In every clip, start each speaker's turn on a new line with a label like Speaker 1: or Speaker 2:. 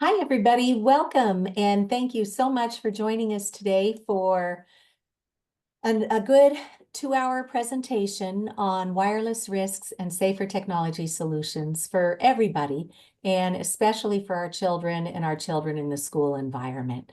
Speaker 1: Hi, everybody. Welcome, and thank you so much for joining us today for a good 2-hour presentation on wireless risks and safer technology solutions for everybody, and especially for our children and our children in the school environment.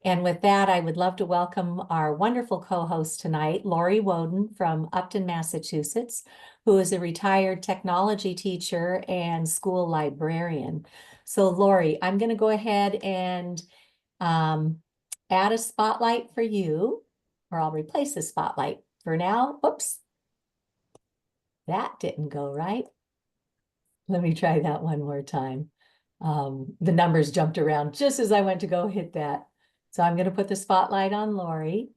Speaker 1: And with that, I would love to welcome our wonderful co-host tonight, Laurie Wodin from Upton, Massachusetts, who is a retired technology teacher and school librarian. So Laurie, I'm going to go ahead and um, add a spotlight for you, or I'll replace the spotlight for now. Whoops, that didn't go right. Let me try that one more time. The numbers jumped around just as I went to go hit that. So I'm going to put the spotlight on Laurie.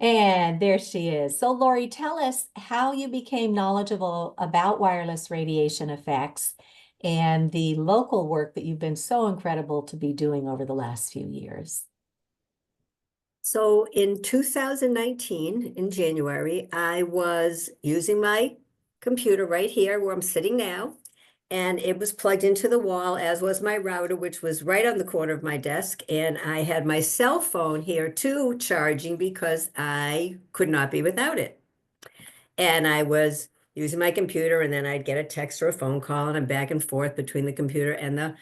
Speaker 1: And there she is. So Laurie, tell us how you became knowledgeable about wireless radiation effects and the local work that you've been so incredible to be doing over the last few years.
Speaker 2: So in 2019, in January, I was using my computer right here where I'm sitting now, and it was plugged into the wall, as was my router, which was right on the corner of my desk. And I had my cell phone here too, charging because I could not be without it. And I was using my computer, and then I'd get a text or a phone call, and I'm back and forth between the computer and the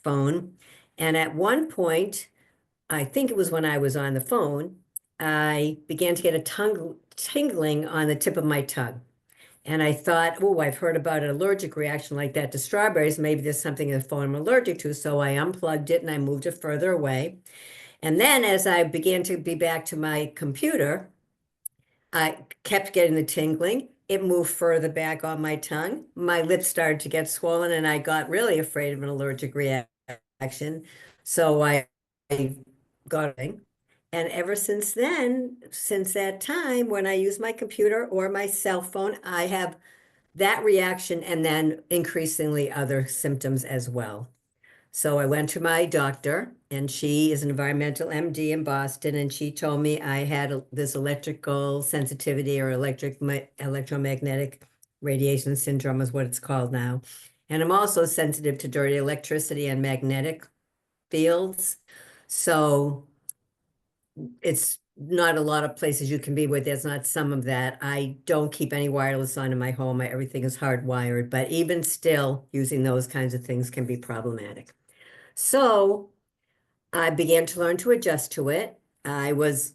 Speaker 2: phone. And at one point, I think it was when I was on the phone, I began to get a tingling on the tip of my tongue. And I thought, oh, I've heard about an allergic reaction like that to strawberries. Maybe there's something in the phone I'm allergic to. So I unplugged it and I moved it further away. And then as I began to be back to my computer, I kept getting the tingling. It moved further back on my tongue. My lips started to get swollen, and I got really afraid of an allergic reaction. So I got it. And ever since then, since that time, when I use my computer or my cell phone, I have that reaction and then increasingly other symptoms as well. So I went to my doctor, and she is an environmental MD in Boston, and she told me I had this electrical sensitivity or electromagnetic radiation syndrome is what it's called now. And I'm also sensitive to dirty electricity and magnetic fields. So it's not a lot of places you can be where there's not some of that. I don't keep any wireless on in my home. Everything is hardwired, but even still, using those kinds of things can be problematic. So I began to learn to adjust to it. I lived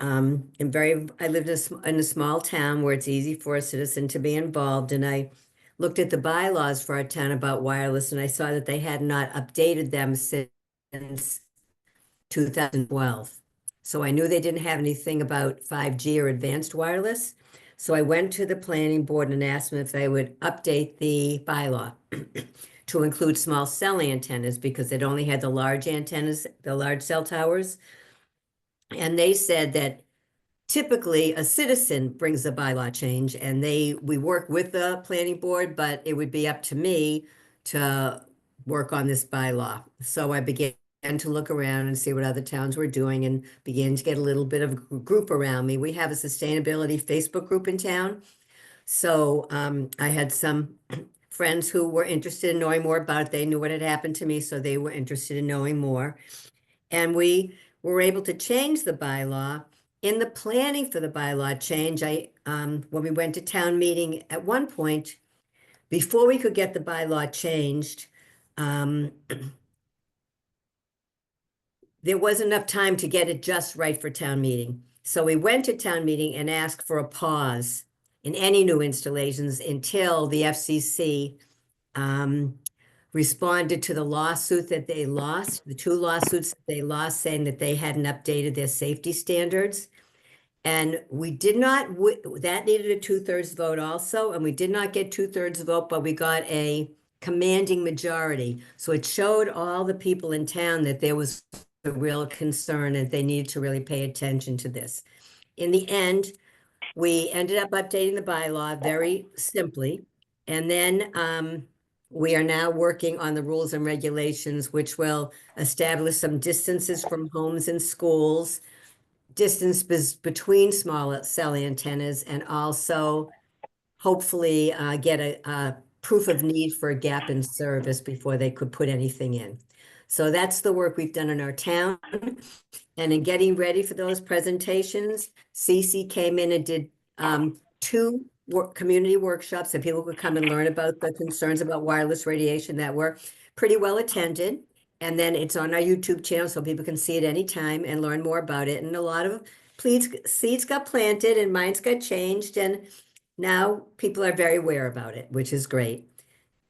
Speaker 2: in a small town where it's easy for a citizen to be involved. And I looked at the bylaws for our town about wireless, and I saw that they had not updated them since 2012. So I knew they didn't have anything about 5G or advanced wireless. So I went to the planning board and asked them if they would update the bylaw to include small cell antennas because it only had the large antennas, the large cell towers. And they said that typically a citizen brings a bylaw change, and we work with the planning board, but it would be up to me to work on this bylaw. So I began to look around and see what other towns were doing and began to get a little bit of a group around me. We have a sustainability Facebook group in town. So I had some friends who were interested in knowing more about it. They knew what had happened to me, so they were interested in knowing more. And we were able to change the bylaw. In the planning for the bylaw change, when we went to town meeting at one point, before we could get the bylaw changed, there wasn't enough time to get it just right for town meeting. So we went to town meeting and asked for a pause in any new installations until the FCC responded to the lawsuit that they lost, the two lawsuits that they lost, saying that they hadn't updated their safety standards. And we did not, that needed a 2/3 vote also, and we did not get 2/3 vote, but we got a commanding majority. So it showed all the people in town that there was a real concern and they needed to really pay attention to this. In the end, we ended up updating the bylaw very simply. And then we are now working on the rules and regulations, which will establish some distances from homes and schools, distance between small cell antennas, and also hopefully get a proof of need for a gap in service before they could put anything in. So that's the work we've done in our town. And in getting ready for those presentations, Cece came in and did two community workshops so people could come and learn about the concerns about wireless radiation that were pretty well attended. And then it's on our YouTube channel so people can see it anytime and learn more about it. And a lot of seeds got planted and minds got changed. And now people are very aware about it, which is great.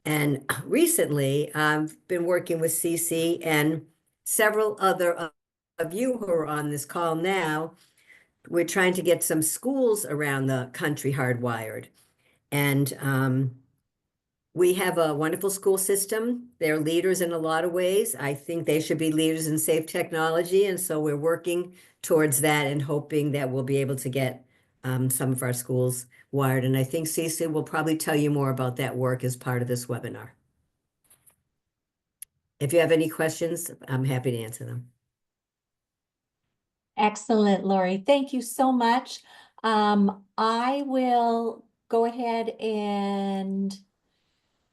Speaker 2: And recently, I've been working with Cece and several other of you who are on this call now. We're trying to get some schools around the country hardwired. And we have a wonderful school system. They're leaders in a lot of ways. I think they should be leaders in safe technology. And so we're working towards that and hoping that we'll be able to get some of our schools wired. And I think Cece will probably tell you more about that work as part of this webinar. If you have any questions, I'm happy to answer them.
Speaker 1: Excellent, Laurie. Thank you so much. I will go ahead and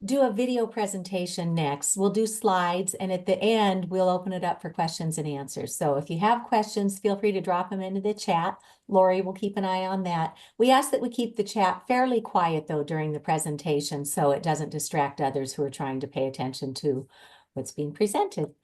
Speaker 1: do a video presentation next. We'll do slides, and at the end, we'll open it up for questions and answers. So if you have questions, feel free to drop them into the chat. Laurie will keep an eye on that. We ask that we keep the chat fairly quiet, though, during the presentation so it doesn't distract others who are trying to pay attention to what's being presented.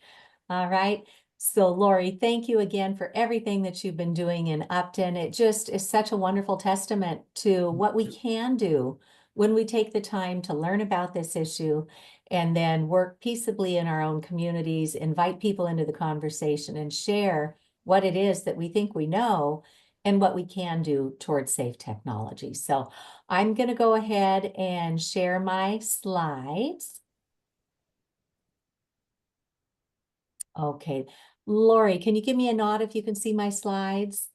Speaker 1: All right. So Laurie, thank you again for everything that you've been doing in Upton. It just is such a wonderful testament to what we can do when we take the time to learn about this issue and then work peaceably in our own communities, invite people into the conversation and share what it is that we think we know and what we can do towards safe technology. So I'm going to go ahead and share my slides. Okay. Laurie, can you give me a nod if you can see my slides?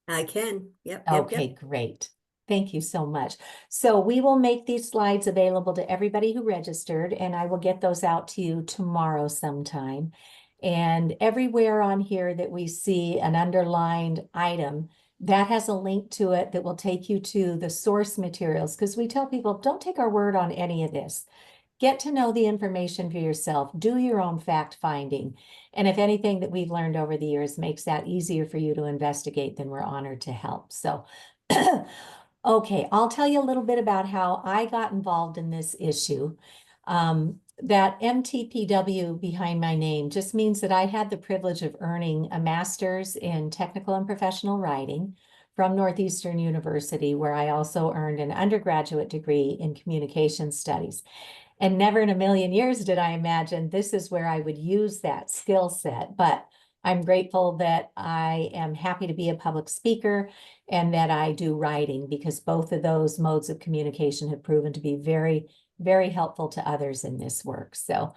Speaker 2: I can. Yep.
Speaker 1: Okay, great. Thank you so much. So we will make these slides available to everybody who registered, and I will get those out to you tomorrow sometime. And everywhere on here that we see an underlined item, that has a link to it that will take you to the source materials, because we tell people, don't take our word on any of this. Get to know the information for yourself, do your own fact finding. And if anything that we've learned over the years makes that easier for you to investigate, then we're honored to help. So, okay, I'll tell you a little bit about how I got involved in this issue. That MTPW behind my name just means that I had the privilege of earning a master's in technical and professional writing from Northeastern University, where I also earned an undergraduate degree in communication studies. And never in a million years did I imagine this is where I would use that skill set. But I'm grateful that I am happy to be a public speaker and that I do writing, because both of those modes of communication have proven to be very, very helpful to others in this work. So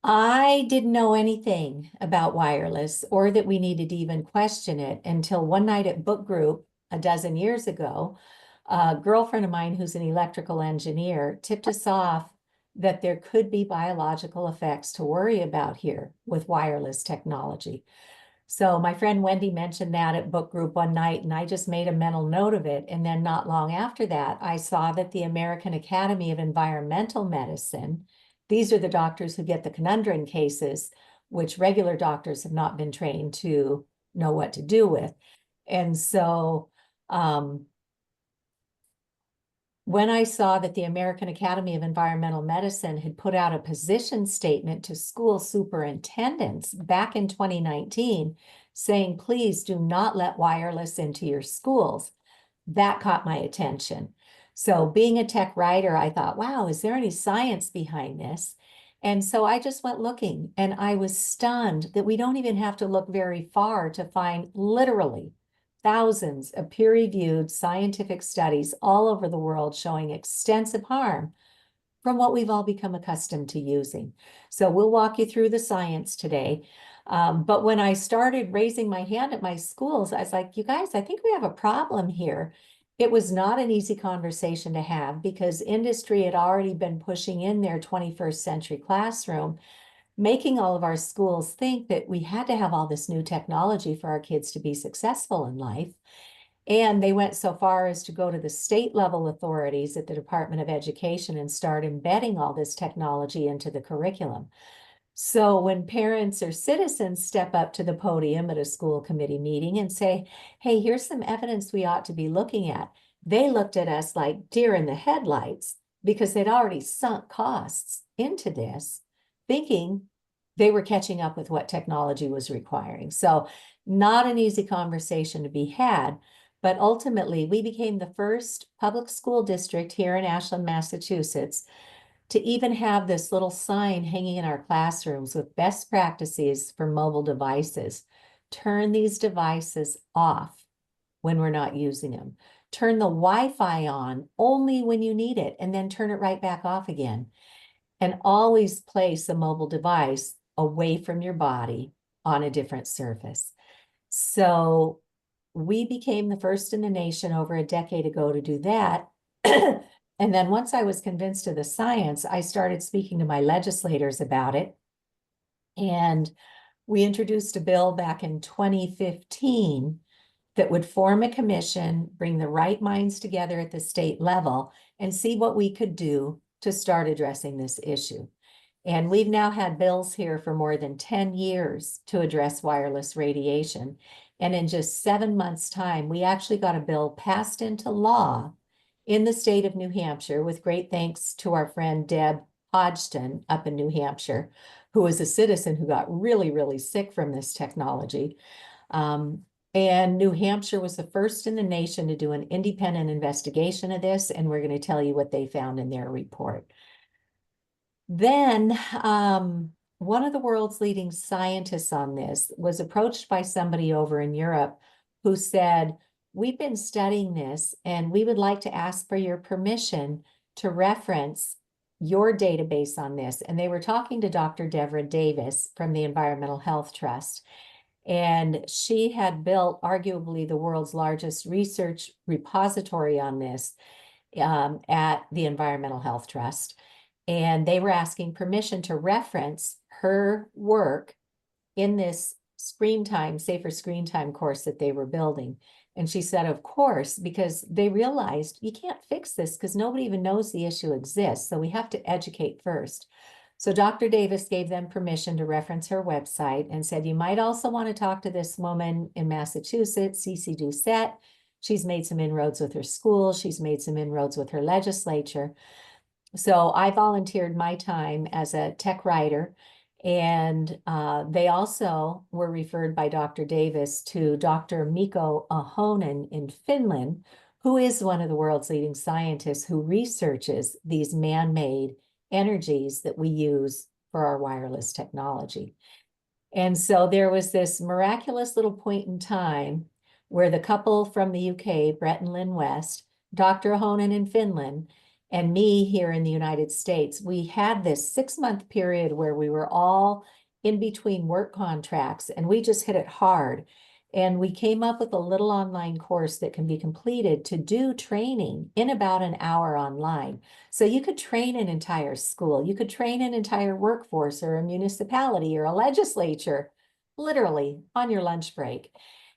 Speaker 1: I didn't know anything about wireless or that we needed to even question it until one night at book group a dozen years ago. A girlfriend of mine who's an electrical engineer tipped us off that there could be biological effects to worry about here with wireless technology. So my friend Wendy mentioned that at book group one night, and I just made a mental note of it. And then not long after that, I saw that the American Academy of Environmental Medicine, these are the doctors who get the conundrum cases, which regular doctors have not been trained to know what to do with. And so when I saw that the American Academy of Environmental Medicine had put out a position statement to school superintendents back in 2019 saying, please do not let wireless into your schools, that caught my attention. So being a tech writer, I thought, wow, is there any science behind this? And so I just went looking, and I was stunned that we don't even have to look very far to find literally thousands of peer-reviewed scientific studies all over the world showing extensive harm from what we've all become accustomed to using. So we'll walk you through the science today. But when I started raising my hand at my schools, I was like, you guys, I think we have a problem here. It was not an easy conversation to have because industry had already been pushing in their 21st century classroom, making all of our schools think that we had to have all this new technology for our kids to be successful in life. And they went so far as to go to the state level authorities at the Department of Education and start embedding all this technology into the curriculum. So when parents or citizens step up to the podium at a school committee meeting and say, hey, here's some evidence we ought to be looking at, they looked at us like deer in the headlights because they'd already sunk costs into this, thinking they were catching up with what technology was requiring. So not an easy conversation to be had, but ultimately we became the first public school district here in Ashland, Massachusetts, to even have this little sign hanging in our classrooms with best practices for mobile devices. Turn these devices off when we're not using them. Turn the Wi-Fi on only when you need it, and then turn it right back off again. And always place a mobile device away from your body on a different surface. So we became the first in the nation over a decade ago to do that. And then once I was convinced of the science, I started speaking to my legislators about it. And we introduced a bill back in 2015 that would form a commission, bring the right minds together at the state level, and see what we could do to start addressing this issue. And we've now had bills here for more than 10 years to address wireless radiation. And in just 7 months' time, we actually got a bill passed into law in the state of New Hampshire, with great thanks to our friend Deb Hodgson up in New Hampshire, who was a citizen who got really, really sick from this technology. And New Hampshire was the first in the nation to do an independent investigation of this, and we're going to tell you what they found in their report. Then one of the world's leading scientists on this was approached by somebody over in Europe who said, we've been studying this and we would like to ask for your permission to reference your database on this. And they were talking to Dr. Deborah Davis from the Environmental Health Trust. And she had built arguably the world's largest research repository on this at the Environmental Health Trust. And they were asking permission to reference her work in this screen time, safer screen time course that they were building. And she said, of course, because they realized you can't fix this because nobody even knows the issue exists. So we have to educate first. So Dr. Davis gave them permission to reference her website and said, you might also want to talk to this woman in Massachusetts, Cece Doucette. She's made some inroads with her school. She's made some inroads with her legislature. So I volunteered my time as a tech writer, and they also were referred by Dr. Davis to Dr. Mikko Ahonen in Finland, who is one of the world's leading scientists who researches these man-made energies that we use for our wireless technology. And so there was this miraculous little point in time where the couple from the UK, Brett and Lynn West, Dr. Ahonen in Finland, and me here in the United States, we had this 6-month period where we were all in between work contracts and we just hit it hard. And we came up with a little online course that can be completed to do training in about an hour online. So you could train an entire school, you could train an entire workforce or a municipality or a legislature, literally on your lunch break.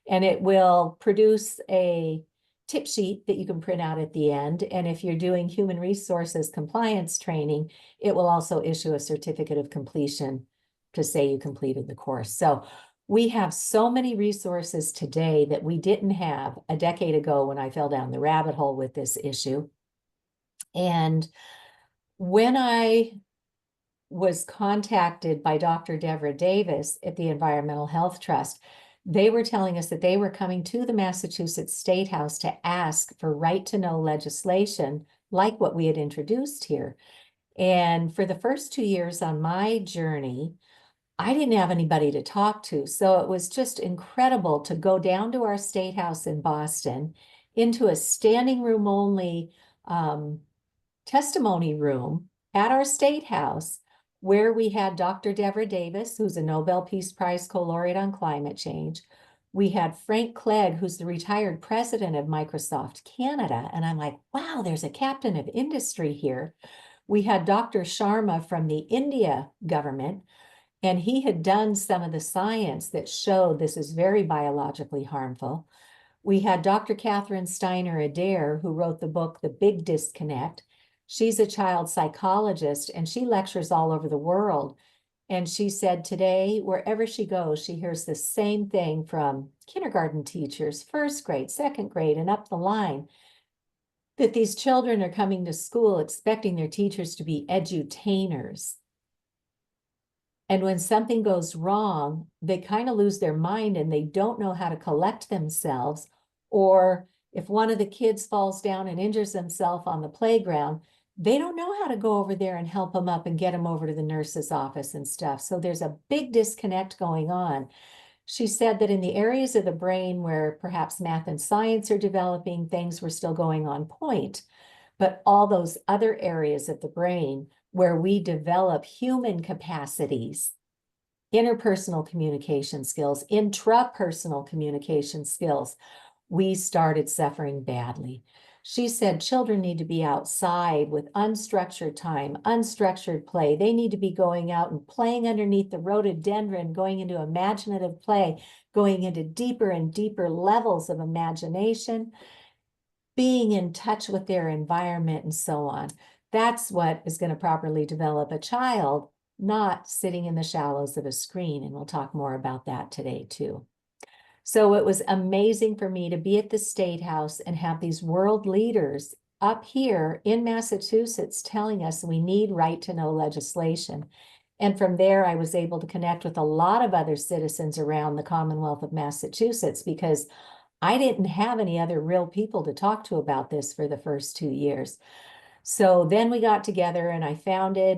Speaker 1: And it will produce a tip sheet that you can print out at the end. And if you're doing human resources compliance training, it will also issue a certificate of completion to say you completed the course. So we have so many resources today that we didn't have a decade ago when I fell down the rabbit hole with this issue. And when I was contacted by Dr. Deborah Davis at the Environmental Health Trust, they were telling us that they were coming to the Massachusetts State House to ask for right-to-know legislation like what we had introduced here. And for the first 2 years on my journey, I didn't have anybody to talk to. So it was just incredible to go down to our State House in Boston, into a standing room only testimony room at our State House, where we had Dr. Deborah Davis, who's a Nobel Peace Prize co-laureate on climate change. We had Frank Clegg, who's the retired president of Microsoft Canada. And I'm like, wow, there's a captain of industry here. We had Dr. Sharma from the India government, and he had done some of the science that showed this is very biologically harmful. We had Dr. Catherine Steiner Adair, who wrote the book, The Big Disconnect. She's a child psychologist and she lectures all over the world. And she said today, wherever she goes, she hears the same thing from kindergarten teachers, first grade, second grade, and up the line, that these children are coming to school expecting their teachers to be edutainers. And when something goes wrong, they kind of lose their mind and they don't know how to collect themselves. Or if one of the kids falls down and injures themselves on the playground, they don't know how to go over there and help them up and get them over to the nurse's office and stuff. So there's a big disconnect going on. She said that in the areas of the brain where perhaps math and science are developing, things were still going on point. But all those other areas of the brain where we develop human capacities, interpersonal communication skills, intrapersonal communication skills, we started suffering badly. She said children need to be outside with unstructured time, unstructured play. They need to be going out and playing underneath the rhododendron, going into imaginative play, going into deeper and deeper levels of imagination, being in touch with their environment and so on. That's what is going to properly develop a child, not sitting in the shallows of a screen. And we'll talk more about that today too. So it was amazing for me to be at the State House and have these world leaders up here in Massachusetts telling us we need right to know legislation. And from there, I was able to connect with a lot of other citizens around the Commonwealth of Massachusetts because I didn't have any other real people to talk to about this for the first 2 years. So then we got together and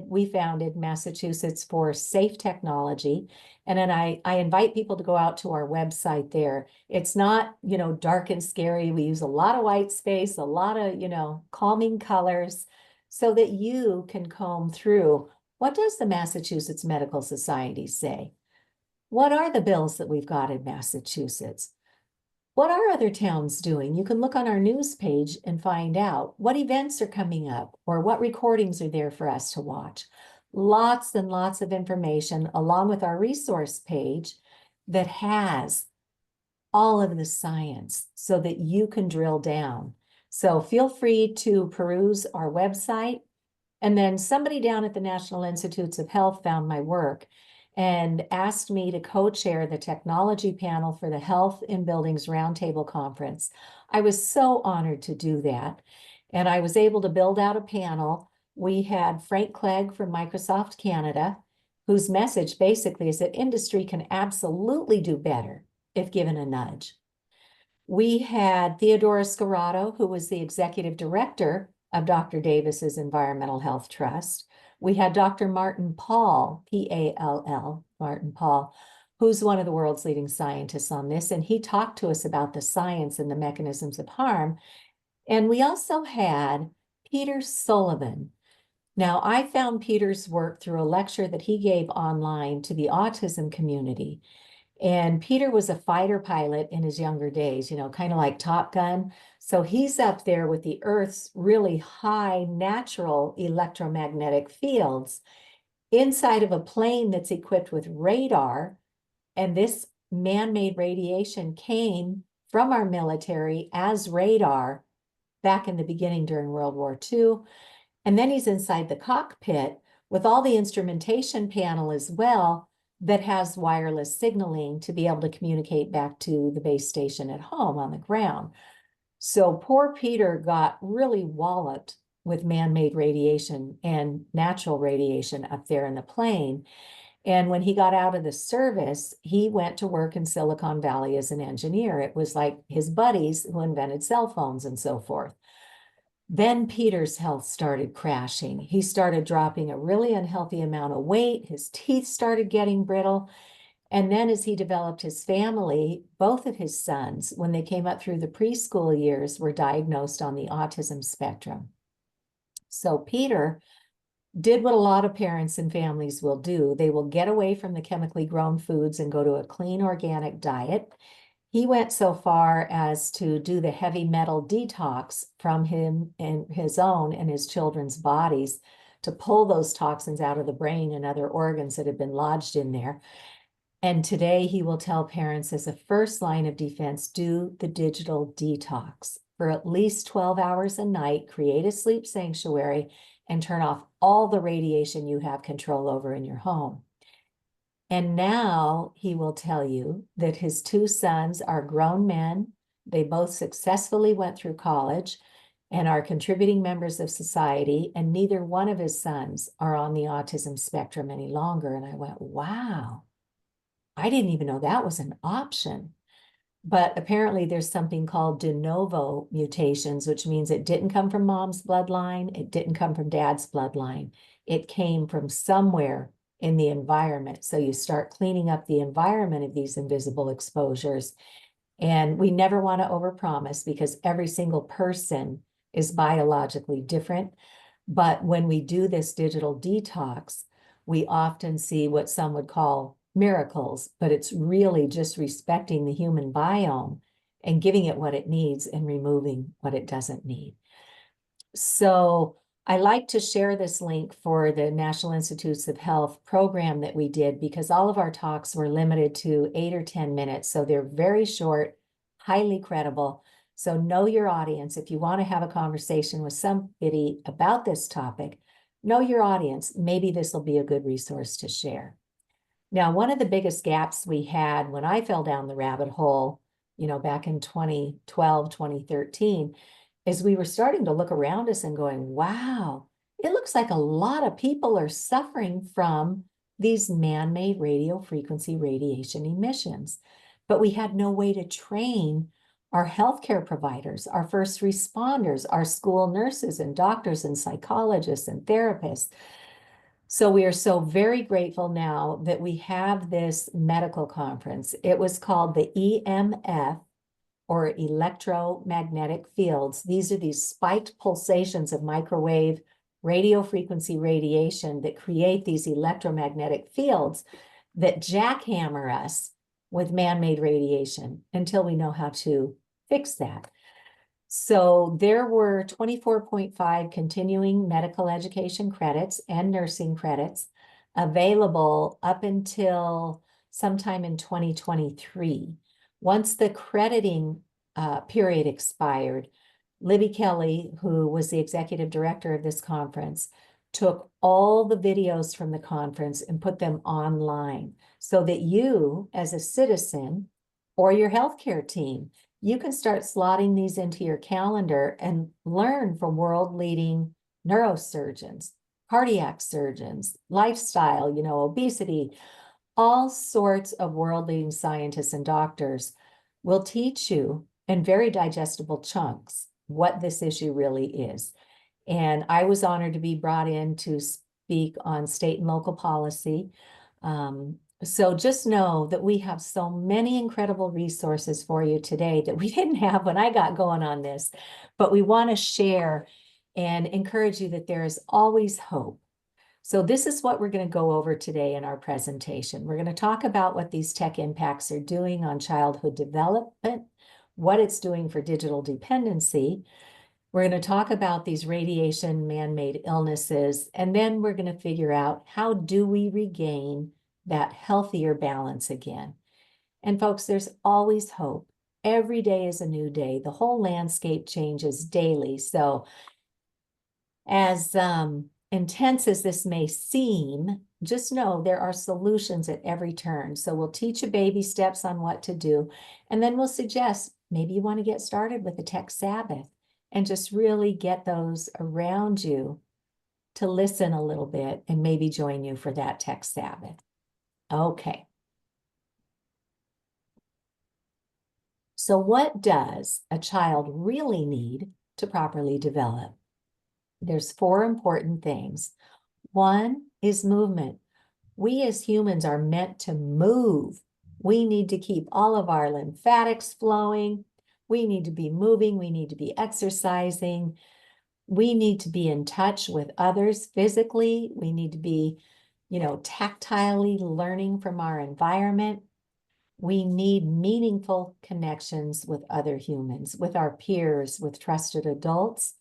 Speaker 1: we founded Massachusetts for Safe Technology. And then I invite people to go out to our website there. It's not, dark and scary. We use a lot of white space, a lot of, calming colors so that you can comb through. What does the Massachusetts Medical Society say? What are the bills that we've got in Massachusetts? What are other towns doing? You can look on our news page and find out what events are coming up or what recordings are there for us to watch. Lots and lots of information along with our resource page that has all of the science so that you can drill down. So feel free to peruse our website. And then somebody down at the National Institutes of Health found my work and asked me to co-chair the technology panel for the Health in Buildings Roundtable Conference. I was so honored to do that. And I was able to build out a panel. We had Frank Clegg from Microsoft Canada, whose message basically is that industry can absolutely do better if given a nudge. We had Theodora Scarato, who was the executive director of Dr. Davis's Environmental Health Trust. We had Dr. Martin Pall, P-A-L-L, Martin Pall, who's one of the world's leading scientists on this. And he talked to us about the science and the mechanisms of harm. And we also had Peter Sullivan. Now, I found Peter's work through a lecture that he gave online to the autism community. And Peter was a fighter pilot in his younger days, kind of like Top Gun. So he's up there with the Earth's really high natural electromagnetic fields inside of a plane that's equipped with radar. And this man-made radiation came from our military as radar back in the beginning during World War II. And then he's inside the cockpit with all the instrumentation panel as well that has wireless signaling to be able to communicate back to the base station at home on the ground. So poor Peter got really walloped with man-made radiation and natural radiation up there in the plane. And when he got out of the service, he went to work in Silicon Valley as an engineer. It was like his buddies who invented cell phones and so forth. Then Peter's health started crashing. He started dropping a really unhealthy amount of weight. His teeth started getting brittle. And then as he developed his family, both of his sons, when they came up through the preschool years, were diagnosed on the autism spectrum. So Peter did what a lot of parents and families will do. They will get away from the chemically grown foods and go to a clean organic diet. He went so far as to do the heavy metal detox from him and his own and his children's bodies to pull those toxins out of the brain and other organs that had been lodged in there. And today he will tell parents as a first line of defense, do the digital detox for at least 12 hours a night, create a sleep sanctuary, and turn off all the radiation you have control over in your home. And now he will tell you that his two sons are grown men. They both successfully went through college and are contributing members of society, and neither one of his sons are on the autism spectrum any longer. And I went, wow, I didn't even know that was an option. But apparently there's something called de novo mutations, which means it didn't come from mom's bloodline. It didn't come from dad's bloodline. It came from somewhere in the environment. So you start cleaning up the environment of these invisible exposures. And we never want to overpromise because every single person is biologically different. But when we do this digital detox, we often see what some would call miracles, but it's really just respecting the human biome and giving it what it needs and removing what it doesn't need. So I like to share this link for the National Institutes of Health program that we did because all of our talks were limited to 8 or 10 minutes. So they're very short, highly credible. So know your audience. If you want to have a conversation with somebody about this topic, know your audience. Maybe this will be a good resource to share. Now, one of the biggest gaps we had when I fell down the rabbit hole, back in 2012, 2013, is we were starting to look around us and going, wow, it looks like a lot of people are suffering from these man-made radio frequency radiation emissions. But we had no way to train our healthcare providers, our first responders, our school nurses and doctors and psychologists and therapists. So we are so very grateful now that we have this medical conference. It was called the EMF, or electromagnetic fields. These are these spiked pulsations of microwave radio frequency radiation that create these electromagnetic fields that jackhammer us with man-made radiation until we know how to fix that. So there were 24.5 continuing medical education credits and nursing credits available up until sometime in 2023. Once the crediting period expired, Libby Kelly, who was the executive director of this conference, took all the videos from the conference and put them online so that you, as a citizen or your healthcare team, you can start slotting these into your calendar and learn from world-leading neurosurgeons, cardiac surgeons, lifestyle, obesity, all sorts of world-leading scientists and doctors will teach you in very digestible chunks what this issue really is. And I was honored to be brought in to speak on state and local policy. So just know that we have so many incredible resources for you today that we didn't have when I got going on this, but we want to share and encourage you that there is always hope. So this is what we're going to go over today in our presentation. We're going to talk about what these tech impacts are doing on childhood development, what it's doing for digital dependency. We're going to talk about these radiation man-made illnesses, and then we're going to figure out how do we regain that healthier balance again. And folks, there's always hope. Every day is a new day. The whole landscape changes daily. So as intense as this may seem, just know there are solutions at every turn. So we'll teach you baby steps on what to do, and then we'll suggest maybe you want to get started with a tech Sabbath and just really get those around you to listen a little bit and maybe join you for that tech Sabbath. Okay. So what does a child really need to properly develop? There's 4 important things. One is movement. We as humans are meant to move. We need to keep all of our lymphatics flowing. We need to be moving. We need to be exercising. We need to be in touch with others physically. We need to be, tactilely learning from our environment. We need meaningful connections with other humans, with our peers, with trusted adults.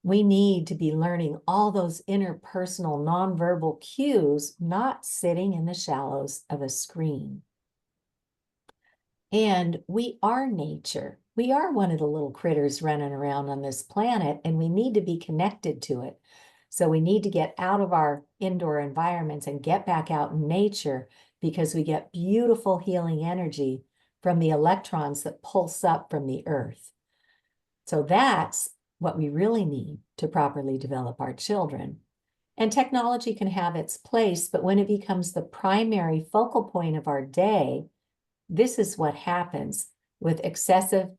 Speaker 1: We need to be learning all those interpersonal nonverbal cues, not sitting in the shallows of a screen. And we are nature. We are one of the little critters running around on this planet, and we need to be connected to it. So we need to get out of our indoor environments and get back out in nature, because we get beautiful healing energy from the electrons that pulse up from the earth. So that's what we really need to properly develop our children. And technology can have its place, but when it becomes the primary focal point of our day, this is what happens with excessive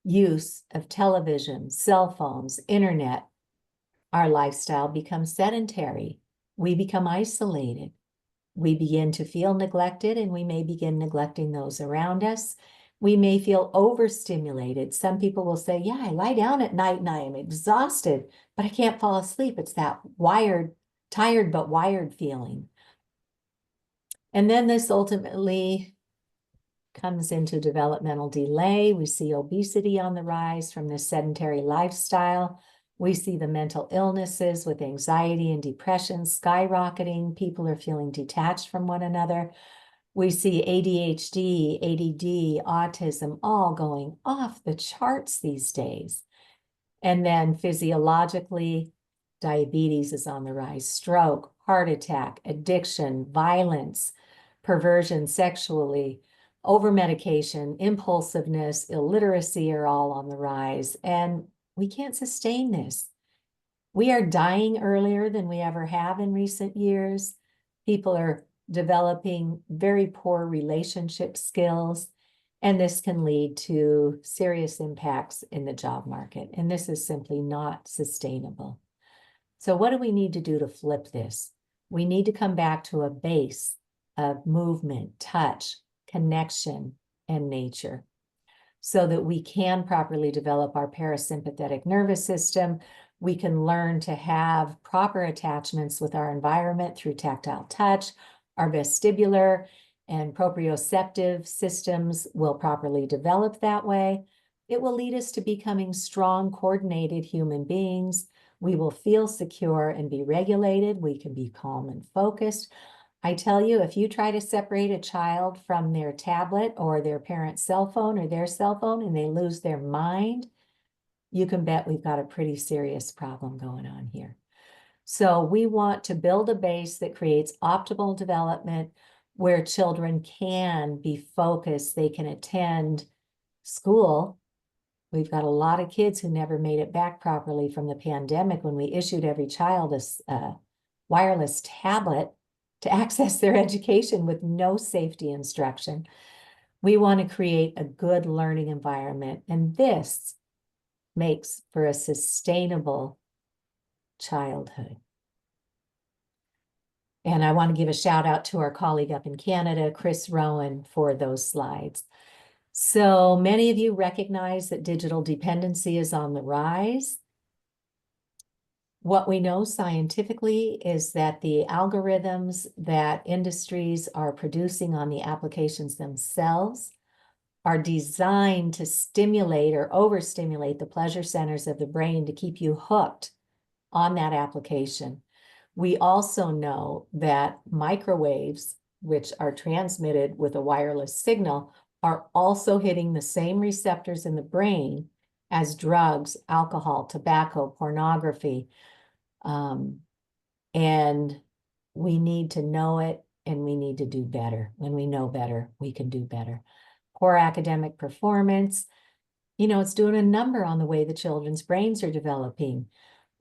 Speaker 1: use of television, cell phones, internet. Our lifestyle becomes sedentary. We become isolated. We begin to feel neglected, and we may begin neglecting those around us. We may feel overstimulated. Some people will say, yeah, I lie down at night and I am exhausted, but I can't fall asleep. It's that tired but wired feeling. And then this ultimately comes into developmental delay. We see obesity on the rise from this sedentary lifestyle. We see the mental illnesses with anxiety and depression skyrocketing. People are feeling detached from one another. We see ADHD, ADD, autism, all going off the charts these days. And then physiologically, diabetes is on the rise, stroke, heart attack, addiction, violence, perversion sexually, over-medication, impulsiveness, illiteracy are all on the rise. And we can't sustain this. We are dying earlier than we ever have in recent years. People are developing very poor relationship skills, and this can lead to serious impacts in the job market. And this is simply not sustainable. So what do we need to do to flip this? We need to come back to a base of movement, touch, connection, and nature, so that we can properly develop our parasympathetic nervous system. We can learn to have proper attachments with our environment through tactile touch. Our vestibular and proprioceptive systems will properly develop that way. It will lead us to becoming strong, coordinated human beings. We will feel secure and be regulated. We can be calm and focused. I tell you, if you try to separate a child from their tablet or their parent's cell phone or their cell phone and they lose their mind, you can bet we've got a pretty serious problem going on here. So we want to build a base that creates optimal development where children can be focused, they can attend school. We've got a lot of kids who never made it back properly from the pandemic when we issued every child a wireless tablet to access their education with no safety instruction. We want to create a good learning environment, and this makes for a sustainable childhood. And I want to give a shout out to our colleague up in Canada, Chris Rowan, for those slides. So many of you recognize that digital dependency is on the rise. What we know scientifically is that the algorithms that industries are producing on the applications themselves are designed to stimulate or overstimulate the pleasure centers of the brain to keep you hooked on that application. We also know that microwaves, which are transmitted with a wireless signal, are also hitting the same receptors in the brain as drugs, alcohol, tobacco, pornography. And we need to know it, and we need to do better. When we know better, we can do better. Poor academic performance, it's doing a number on the way the children's brains are developing.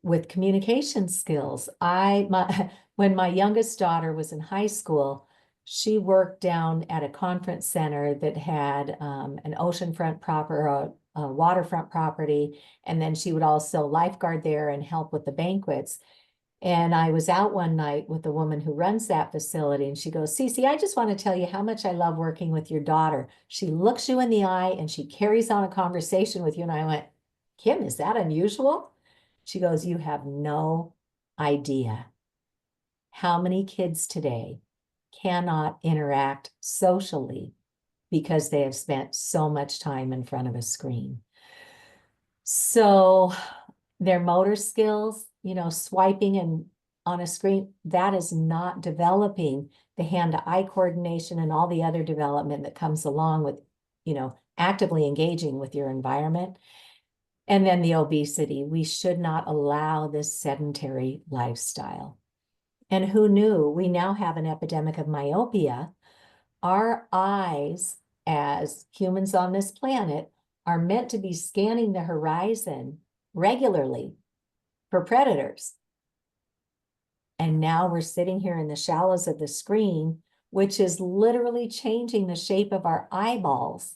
Speaker 1: With communication skills, when my youngest daughter was in high school, she worked down at a conference center that had an oceanfront a waterfront property, and then she would also lifeguard there and help with the banquets. And I was out one night with the woman who runs that facility, and she goes, Cece, I just want to tell you how much I love working with your daughter. She looks you in the eye and she carries on a conversation with you. And I went, Kim, is that unusual? She goes, you have no idea how many kids today cannot interact socially because they have spent so much time in front of a screen. So Their motor skills, swiping and on a screen, that is not developing the hand-to-eye coordination and all the other development that comes along with, actively engaging with your environment. And then the obesity. We should not allow this sedentary lifestyle. And who knew? We now have an epidemic of myopia. Our eyes, as humans on this planet, are meant to be scanning the horizon regularly for predators. And now we're sitting here in the shallows of the screen, which is literally changing the shape of our eyeballs.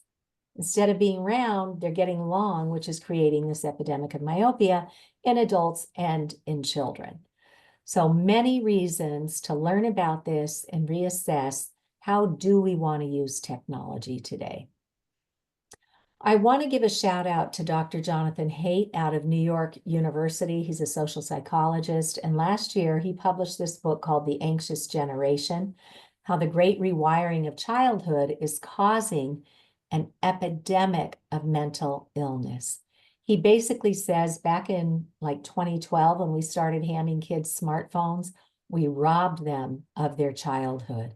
Speaker 1: Instead of being round, they're getting long, which is creating this epidemic of myopia in adults and in children. So many reasons to learn about this and reassess how do we want to use technology today. I want to give a shout out to Dr. Jonathan Haidt out of New York University. He's a social psychologist. And last year, he published this book called The Anxious Generation, How the Great Rewiring of Childhood is Causing an Epidemic of Mental Illness. He basically says back in like 2012, when we started handing kids smartphones, we robbed them of their childhood.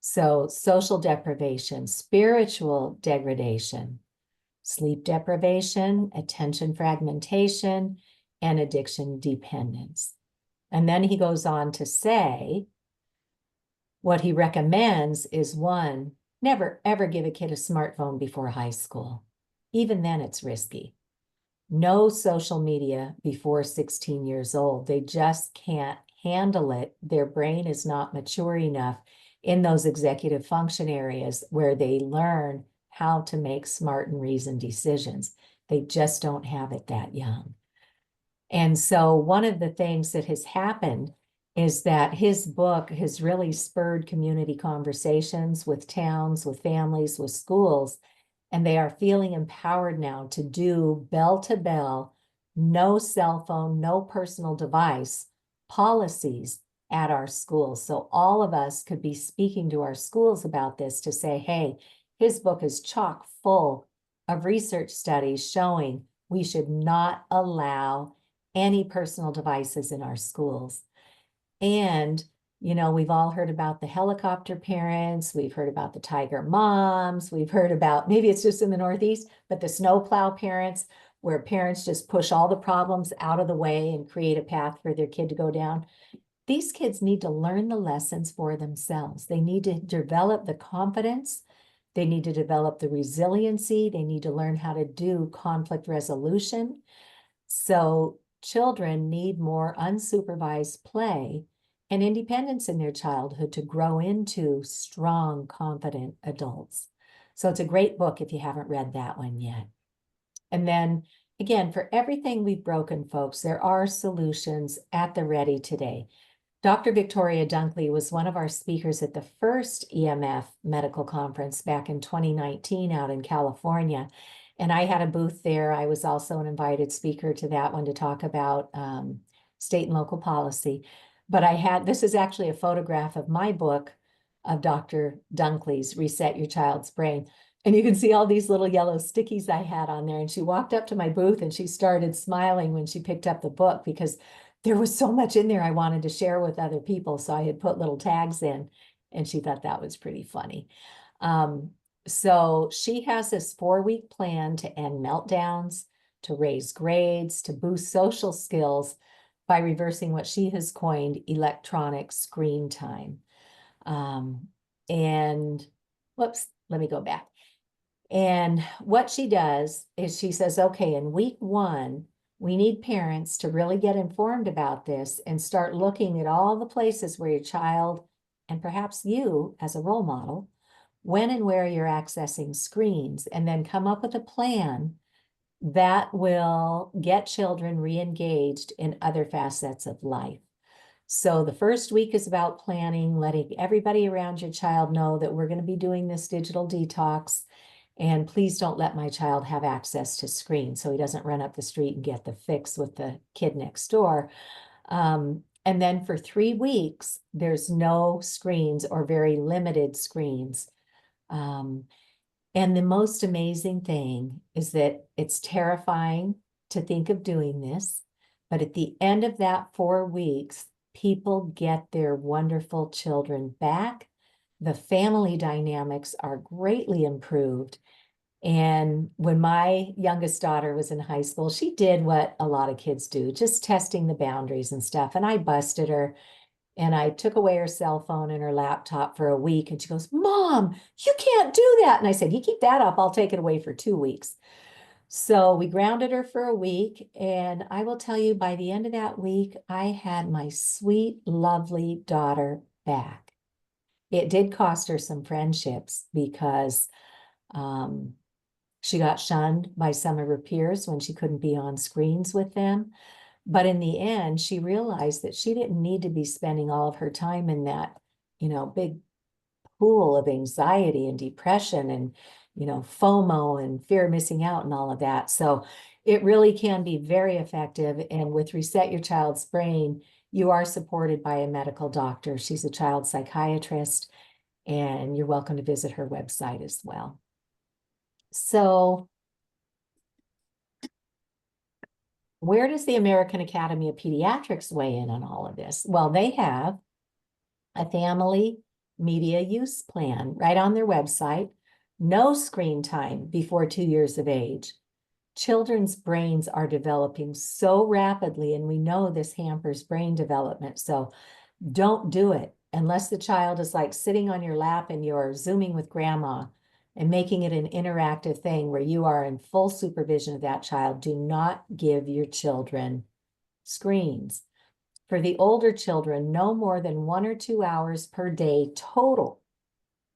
Speaker 1: So social deprivation, spiritual degradation, sleep deprivation, attention fragmentation, and addiction dependence. And then he goes on to say, what he recommends is one, never ever give a kid a smartphone before high school. Even then it's risky. No social media before 16 years old. They just can't handle it. Their brain is not mature enough in those executive function areas where they learn how to make smart and reasoned decisions. They just don't have it that young. And so one of the things that has happened is that his book has really spurred community conversations with towns, with families, with schools, and they are feeling empowered now to do bell to bell, no cell phone, no personal device policies at our schools. So all of us could be speaking to our schools about this to say, hey, his book is chock full of research studies showing we should not allow any personal devices in our schools. And, we've all heard about the helicopter parents. We've heard about the tiger moms. We've heard about, maybe it's just in the Northeast, but the snowplow parents, where parents just push all the problems out of the way and create a path for their kid to go down. These kids need to learn the lessons for themselves. They need to develop the confidence. They need to develop the resiliency. They need to learn how to do conflict resolution. So children need more unsupervised play and independence in their childhood to grow into strong, confident adults. So it's a great book if you haven't read that one yet. And then again, for everything we've broken, folks, there are solutions at the ready today. Dr. Victoria Dunkley was one of our speakers at the first EMF medical conference back in 2019 out in California. And I had a booth there. I was also an invited speaker to that one to talk about state and local policy. But this is actually a photograph of my book of Dr. Dunkley's Reset Your Child's Brain. And you can see all these little yellow stickies I had on there. And she walked up to my booth and she started smiling when she picked up the book because there was so much in there I wanted to share with other people. So I had put little tags in and she thought that was pretty funny. So she has this 4-week plan to end meltdowns, to raise grades, to boost social skills by reversing what she has coined electronic screen time. And whoops, let me go back. And what she does is she says, okay, in week 1, we need parents to really get informed about this and start looking at all the places where your child, and perhaps you as a role model, when and where you're accessing screens, and then come up with a plan that will get children re-engaged in other facets of life. So the first week is about planning, letting everybody around your child know that we're going to be doing this digital detox. And please don't let my child have access to screens so he doesn't run up the street and get the fix with the kid next door. And then for 3 weeks, there's no screens or very limited screens. And the most amazing thing is that it's terrifying to think of doing this, but at the end of that 4 weeks, people get their wonderful children back. The family dynamics are greatly improved. And when my youngest daughter was in high school, she did what a lot of kids do, just testing the boundaries and stuff. And I busted her and I took away her cell phone and her laptop for a week. And she goes, Mom, you can't do that. And I said, you keep that up, I'll take it away for 2 weeks. So we grounded her for a week. And I will tell you, by the end of that week, I had my sweet, lovely daughter back. It did cost her some friendships because she got shunned by some of her peers when she couldn't be on screens with them. But in the end, she realized that she didn't need to be spending all of her time in that, big pool of anxiety and depression and, FOMO and fear of missing out and all of that. So it really can be very effective. And with Reset Your Child's Brain, you are supported by a medical doctor. She's a child psychiatrist, and you're welcome to visit her website as well. So where does the American Academy of Pediatrics weigh in on all of this? Well, they have a family media use plan right on their website. No screen time before 2 years of age. Children's brains are developing so rapidly, and we know this hampers brain development. So don't do it unless the child is like sitting on your lap and you're Zooming with grandma and making it an interactive thing where you are in full supervision of that child. Do not give your children screens. For the older children, no more than 1 or 2 hours per day total.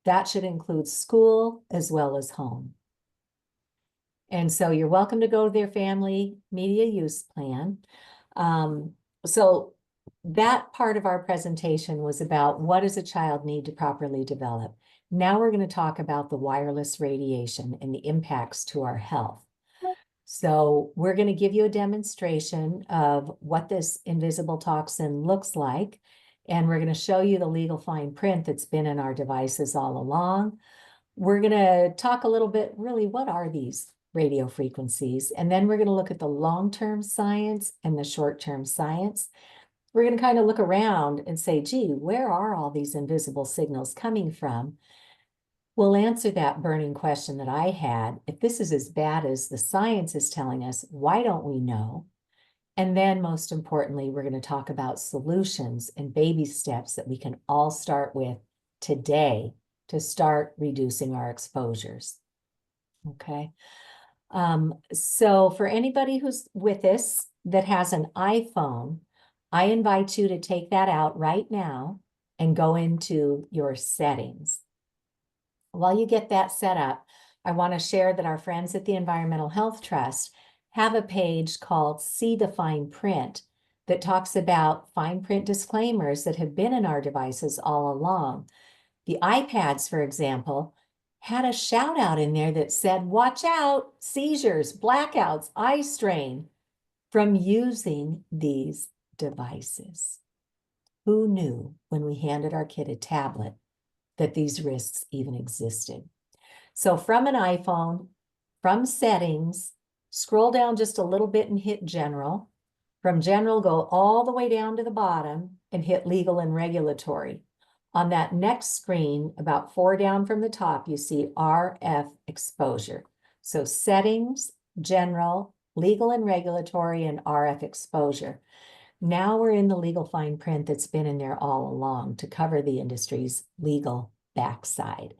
Speaker 1: That should include school as well as home. And so you're welcome to go to their family media use plan. So that part of our presentation was about what does a child need to properly develop. Now we're going to talk about the wireless radiation and the impacts to our health. So we're going to give you a demonstration of what this invisible toxin looks like. And we're going to show you the legal fine print that's been in our devices all along. We're going to talk a little bit, really, what are these radio frequencies? And then we're going to look at the long-term science and the short-term science. We're going to kind of look around and say, gee, where are all these invisible signals coming from? We'll answer that burning question that I had. If this is as bad as the science is telling us, why don't we know? And then most importantly, we're going to talk about solutions and baby steps that we can all start with today to start reducing our exposures. Okay. So for anybody who's with us that has an iPhone, I invite you to take that out right now and go into your settings. While you get that set up, I want to share that our friends at the Environmental Health Trust have a page called See the Fine Print that talks about fine print disclaimers that have been in our devices all along. The iPads, for example, had a shout out in there that said, watch out, seizures, blackouts, eye strain from using these devices. Who knew when we handed our kid a tablet that these risks even existed? So from an iPhone, from settings, scroll down just a little bit and hit general. From general, go all the way down to the bottom and hit legal and regulatory. On that next screen, about 4 down from the top, you see RF exposure. So settings, general, legal and regulatory, and RF exposure. Now we're in the legal fine print that's been in there all along to cover the industry's legal backside.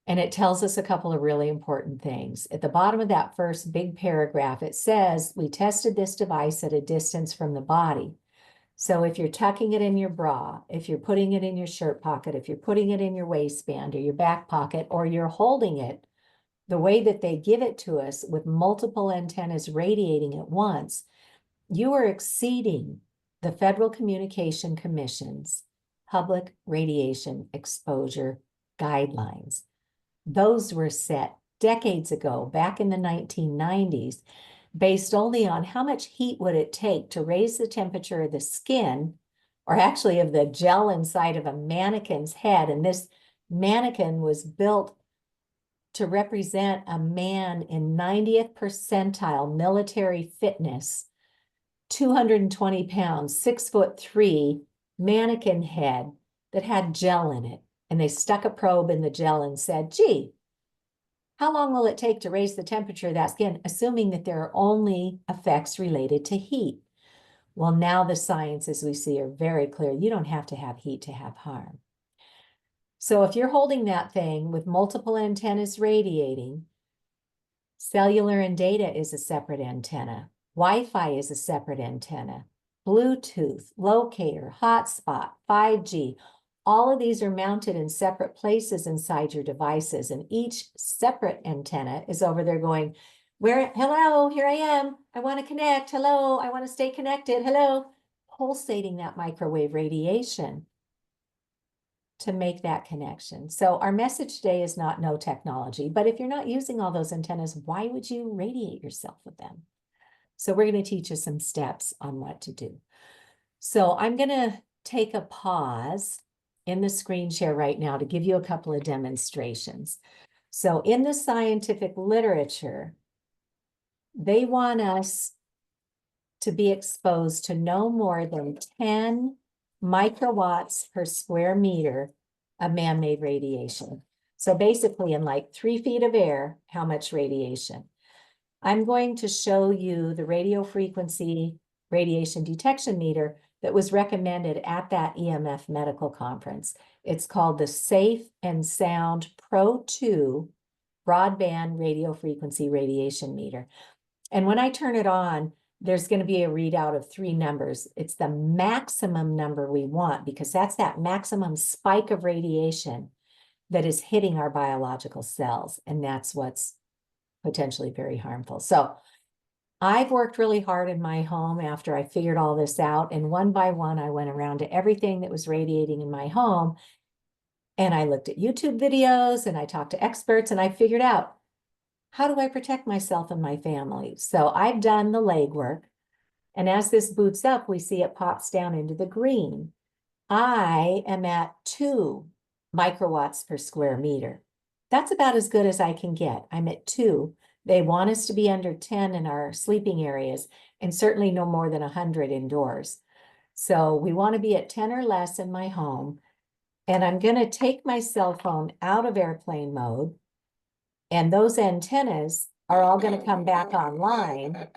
Speaker 1: And it tells us a couple of really important things. At the bottom of that first big paragraph, it says, we tested this device at a distance from the body. So if you're tucking it in your bra, if you're putting it in your shirt pocket, if you're putting it in your waistband or your back pocket, or you're holding it, the way that they give it to us with multiple antennas radiating at once, you are exceeding the Federal Communication Commission's public radiation exposure guidelines. Those were set decades ago, back in the 1990s, based only on how much heat would it take to raise the temperature of the skin, or actually of the gel inside of a mannequin's head. And this mannequin was built to represent a man in 90th percentile military fitness, 220 pounds, 6'3", mannequin head that had gel in it. And they stuck a probe in the gel and said, gee, how long will it take to raise the temperature of that skin, assuming that there are only effects related to heat? Well, now the science, as we see, are very clear. You don't have to have heat to have harm. So if you're holding that thing with multiple antennas radiating, cellular and data is a separate antenna. Wi-Fi is a separate antenna. Bluetooth, locator, hotspot, 5G, all of these are mounted in separate places inside your devices, and each separate antenna is over there going, hello, here I am. I want to connect. Hello, I want to stay connected. Hello, pulsating that microwave radiation to make that connection. So our message today is not no technology, but if you're not using all those antennas, why would you radiate yourself with them? So we're going to teach you some steps on what to do. So I'm going to take a pause in the screen share right now to give you a couple of demonstrations. So in the scientific literature, they want us to be exposed to no more than 10 microwatts per square meter of man-made radiation. So basically in like 3 feet of air, how much radiation? I'm going to show you the radio frequency radiation detection meter that was recommended at that EMF medical conference. It's called the Safe and Sound Pro 2 broadband radio frequency radiation meter. And when I turn it on, there's going to be a readout of 3 numbers. It's the maximum number we want because that's that maximum spike of radiation that is hitting our biological cells. And that's what's potentially very harmful. So I've worked really hard in my home after I figured all this out. And one by one, I went around to everything that was radiating in my home. And I looked at YouTube videos and I talked to experts and I figured out, how do I protect myself and my family? So I've done the legwork. And as this boots up, we see it pops down into the green. I am at 2 microwatts per square meter. That's about as good as I can get. I'm at 2. They want us to be under 10 in our sleeping areas and certainly no more than 100 indoors. So we want to be at 10 or less in my home. And I'm going to take my cell phone out of airplane mode. And those antennas are all going to come back online.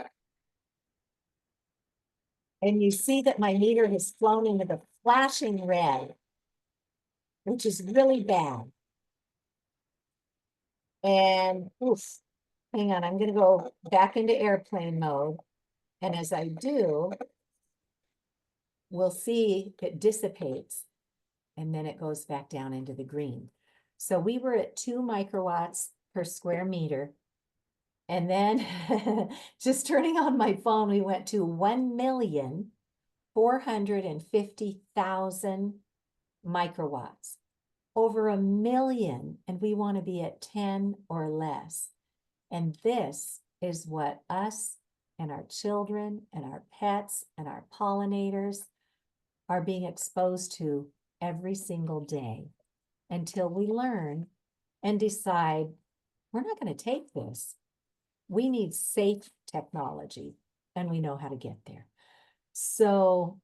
Speaker 1: And you see that my meter has flown into the flashing red, which is really bad. And oof, hang on, I'm going to go back into airplane mode. And as I do, we'll see it dissipates and then it goes back down into the green. So we were at 2 microwatts per square meter. And then just turning on my phone, we went to 1,450,000 microwatts. Over 1 million, and we want to be at 10 or less. And this is what us and our children and our pets and our pollinators are being exposed to every single day until we learn and decide we're not going to take this. We need safe technology, and we know how to get there. So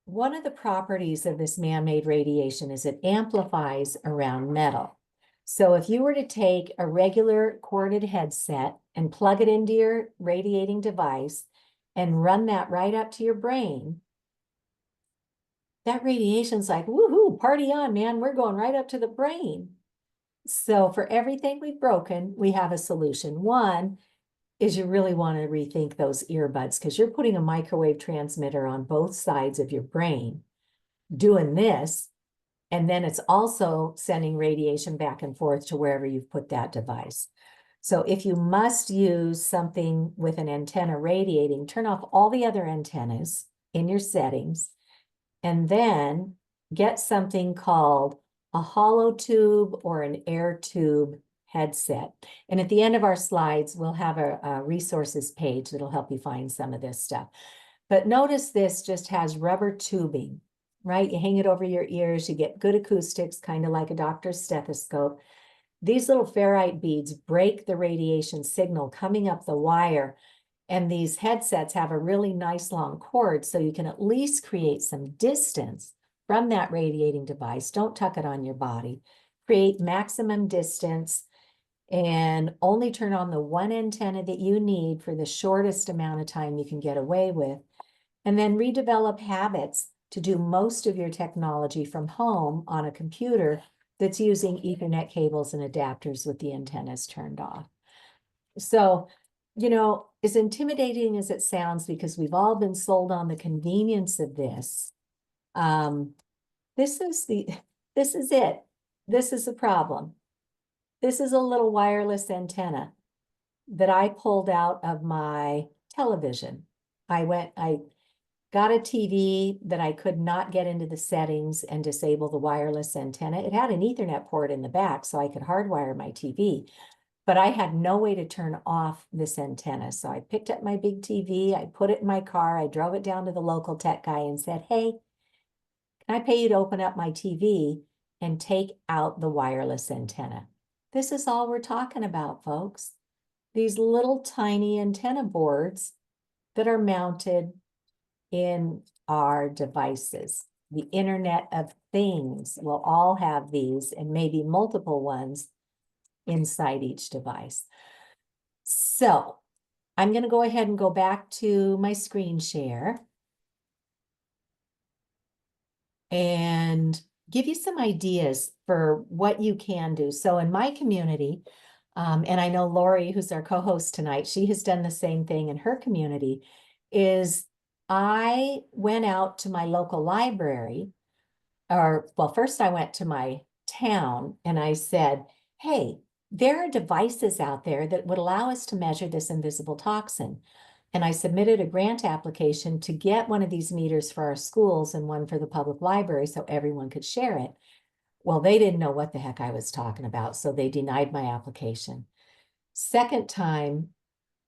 Speaker 1: one of the properties of this man-made radiation is it amplifies around metal. So if you were to take a regular corded headset and plug it into your radiating device and run that right up to your brain, that radiation's like, woohoo, party on, man, we're going right up to the brain. So for everything we've broken, we have a solution. One is you really want to rethink those earbuds because you're putting a microwave transmitter on both sides of your brain doing this, and then it's also sending radiation back and forth to wherever you've put that device. So if you must use something with an antenna radiating, turn off all the other antennas in your settings, and then get something called a hollow tube or an air tube headset. And at the end of our slides, we'll have a resources page that'll help you find some of this stuff. But notice this just has rubber tubing, right? You hang it over your ears, you get good acoustics, kind of like a doctor's stethoscope. These little ferrite beads break the radiation signal coming up the wire, and these headsets have a really nice long cord, so you can at least create some distance from that radiating device. Don't tuck it on your body. Create maximum distance and only turn on the one antenna that you need for the shortest amount of time you can get away with. And then redevelop habits to do most of your technology from home on a computer that's using Ethernet cables and adapters with the antennas turned off. So, you know, as intimidating as it sounds, because we've all been sold on the convenience of this, this is it. This is the problem. This is a little wireless antenna that I pulled out of my television. I got a TV that I could not get into the settings and disable the wireless antenna. It had an Ethernet port in the back, so I could hardwire my TV, but I had no way to turn off this antenna. So I picked up my big TV, I put it in my car, I drove it down to the local tech guy and said, hey, can I pay you to open up my TV and take out the wireless antenna? This is all we're talking about, folks. These little tiny antenna boards that are mounted in our devices. The Internet of Things will all have these, and maybe multiple ones inside each device. So I'm going to go ahead and go back to my screen share and give you some ideas for what you can do. So in my community, and I know Laurie, who's our co-host tonight, she has done the same thing in her community, is I went out to my local library, or well, first I went to my town and I said, hey, there are devices out there that would allow us to measure this invisible toxin. And I submitted a grant application to get one of these meters for our schools and one for the public library so everyone could share it. Well, they didn't know what the heck I was talking about, so they denied my application. Second time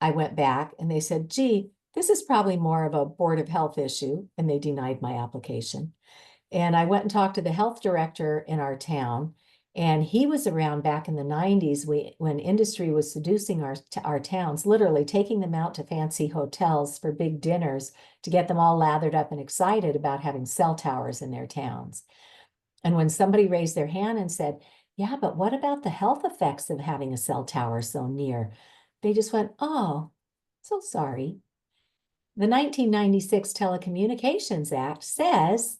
Speaker 1: I went back and they said, gee, this is probably more of a Board of Health issue, and they denied my application. And I went and talked to the health director in our town, and he was around back in the 90s when industry was seducing our towns, literally taking them out to fancy hotels for big dinners to get them all lathered up and excited about having cell towers in their towns. And when somebody raised their hand and said, yeah, but what about the health effects of having a cell tower so near? They just went, oh, so sorry. The 1996 Telecommunications Act says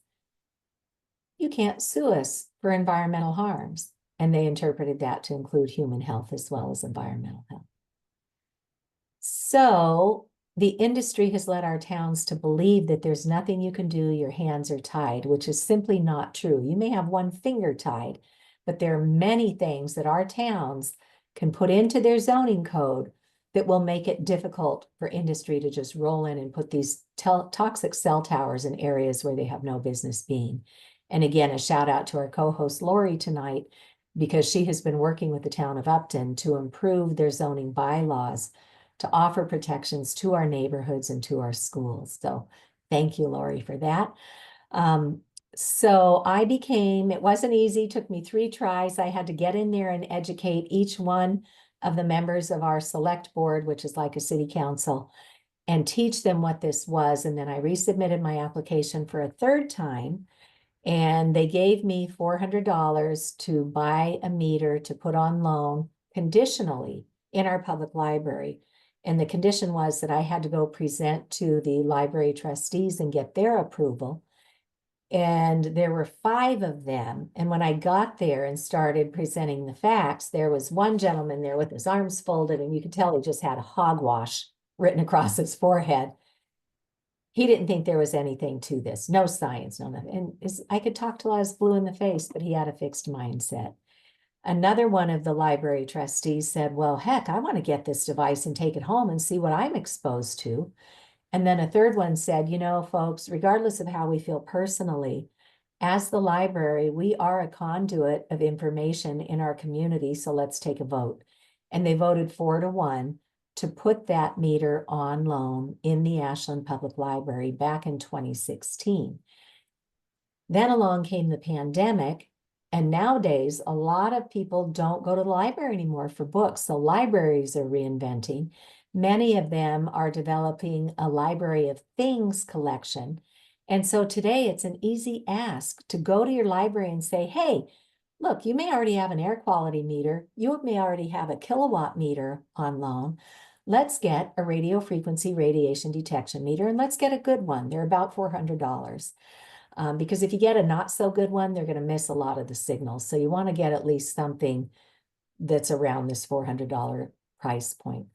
Speaker 1: you can't sue us for environmental harms. And they interpreted that to include human health as well as environmental health. So the industry has led our towns to believe that there's nothing you can do, your hands are tied, which is simply not true. You may have one finger tied, but there are many things that our towns can put into their zoning code that will make it difficult for industry to just roll in and put these toxic cell towers in areas where they have no business being. And again, a shout out to our co-host Laurie tonight, because she has been working with the town of Upton to improve their zoning bylaws to offer protections to our neighborhoods and to our schools. So thank you, Laurie, for that. So it wasn't easy, took me 3 tries. I had to get in there and educate each one of the members of our select board, which is like a city council, and teach them what this was. And then I resubmitted my application for a 3rd time. And they gave me $400 to buy a meter to put on loan conditionally in our public library. And the condition was that I had to go present to the library trustees and get their approval. And there were 5 of them. And when I got there and started presenting the facts, there was one gentleman there with his arms folded, and you could tell he just had a hogwash written across his forehead. He didn't think there was anything to this, no science, no nothing. And I could talk till I was blue in the face, but he had a fixed mindset. Another one of the library trustees said, well, heck, I want to get this device and take it home and see what I'm exposed to. And then a 3rd one said, you know, folks, regardless of how we feel personally, as the library, we are a conduit of information in our community, so let's take a vote. And they voted 4-1 to put that meter on loan in the Ashland Public Library back in 2016. Then along came the pandemic, And nowadays, a lot of people don't go to the library anymore for books. So libraries are reinventing. Many of them are developing a library of things collection. And so today it's an easy ask to go to your library and say, hey, look, you may already have an air quality meter. You may already have a kilowatt meter on loan. Let's get a radio frequency radiation detection meter, and let's get a good one. They're about $400. Because if you get a not so good one, they're going to miss a lot of the signals. So you want to get at least something that's around this $400 price point.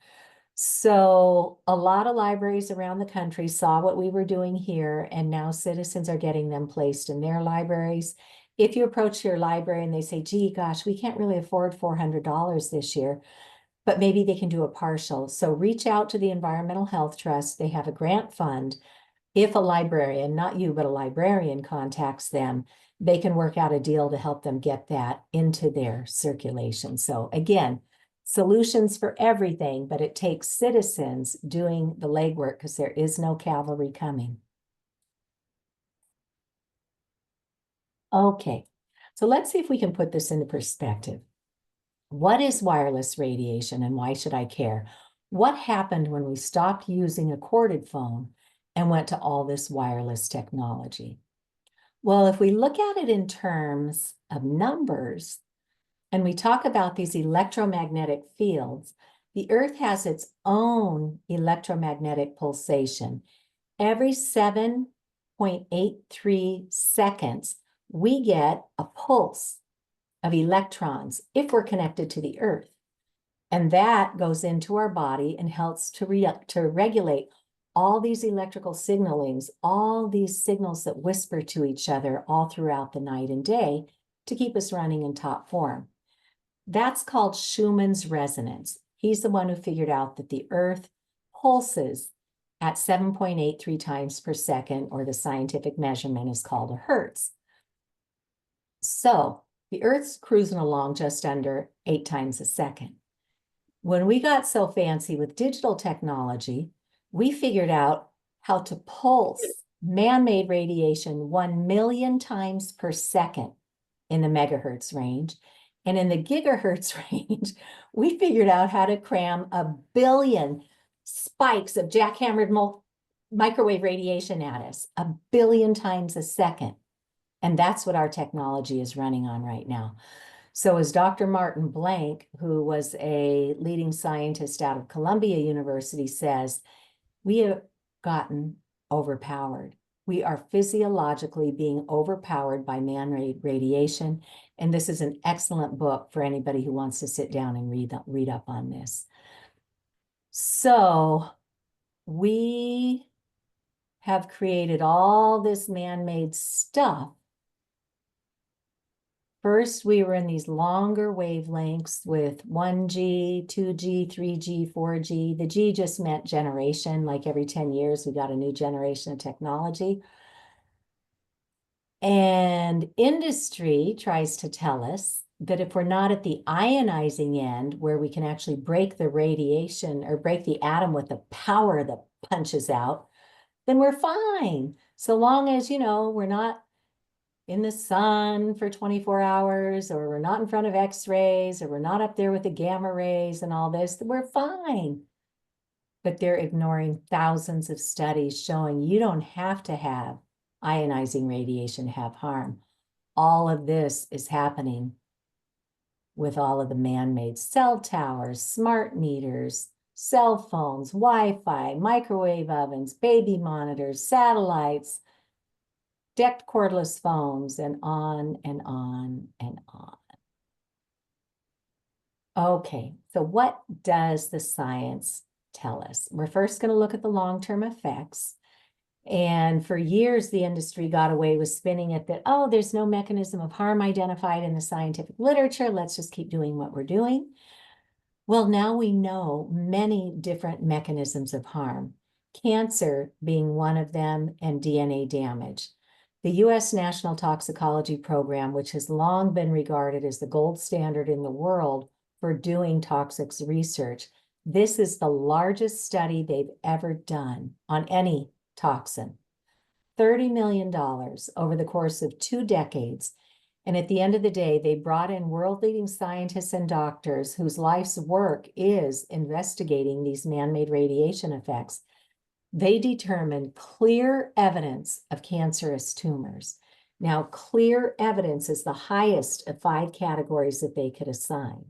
Speaker 1: So a lot of libraries around the country saw what we were doing here, and now citizens are getting them placed in their libraries. If you approach your library and they say, gee, gosh, we can't really afford $400 this year, but maybe they can do a partial. So reach out to the Environmental Health Trust. They have a grant fund. If a librarian, not you, but a librarian contacts them, they can work out a deal to help them get that into their circulation. So again, solutions for everything, but it takes citizens doing the legwork because there is no cavalry coming. Okay, so let's see if we can put this into perspective. What is wireless radiation and why should I care? What happened when we stopped using a corded phone and went to all this wireless technology? Well, if we look at it in terms of numbers, and we talk about these electromagnetic fields, the Earth has its own electromagnetic pulsation. Every 7.83 seconds, we get a pulse of electrons if we're connected to the Earth. And that goes into our body and helps to regulate all these electrical signalings, all these signals that whisper to each other all throughout the night and day to keep us running in top form. That's called Schumann's resonance. He's the one who figured out that the Earth pulses at 7.83 times per second, or the scientific measurement is called a hertz. So the Earth's cruising along just under 8 times a second. When we got so fancy with digital technology, we figured out how to pulse man-made radiation 1 million times per second in the megahertz range. And in the gigahertz range, we figured out how to cram 1 billion spikes of jackhammered microwave radiation at us 1 billion times a second. And that's what our technology is running on right now. So as Dr. Martin Blank, who was a leading scientist out of Columbia University, says, we have gotten overpowered. We are physiologically being overpowered by man-made radiation. And this is an excellent book for anybody who wants to sit down and read up on this. So we have created all this man-made stuff. First, we were in these longer wavelengths with 1G, 2G, 3G, 4G. The G just meant generation, like every 10 years, we got a new generation of technology. And industry tries to tell us that if we're not at the ionizing end, where we can actually break the radiation or break the atom with the power that punches out, then we're fine. So long as, we're not in the sun for 24 hours, or we're not in front of x-rays, or we're not up there with the gamma rays and all this, we're fine. But they're ignoring thousands of studies showing you don't have to have ionizing radiation to have harm. All of this is happening with all of the man-made cell towers, smart meters, cell phones, Wi-Fi, microwave ovens, baby monitors, satellites, decked cordless phones, and on and on and on. Okay, so what does the science tell us? We're first going to look at the long-term effects. And for years, the industry got away with spinning it that, oh, there's no mechanism of harm identified in the scientific literature. Let's just keep doing what we're doing. Well, now we know many different mechanisms of harm, cancer being one of them, and DNA damage. The U.S. National Toxicology Program, which has long been regarded as the gold standard in the world for doing toxics research, this is the largest study they've ever done on any toxin. $30 million over the course of 2 decades. And at the end of the day, they brought in world-leading scientists and doctors whose life's work is investigating these man-made radiation effects. They determined clear evidence of cancerous tumors. Now, clear evidence is the highest of 5 categories that they could assign.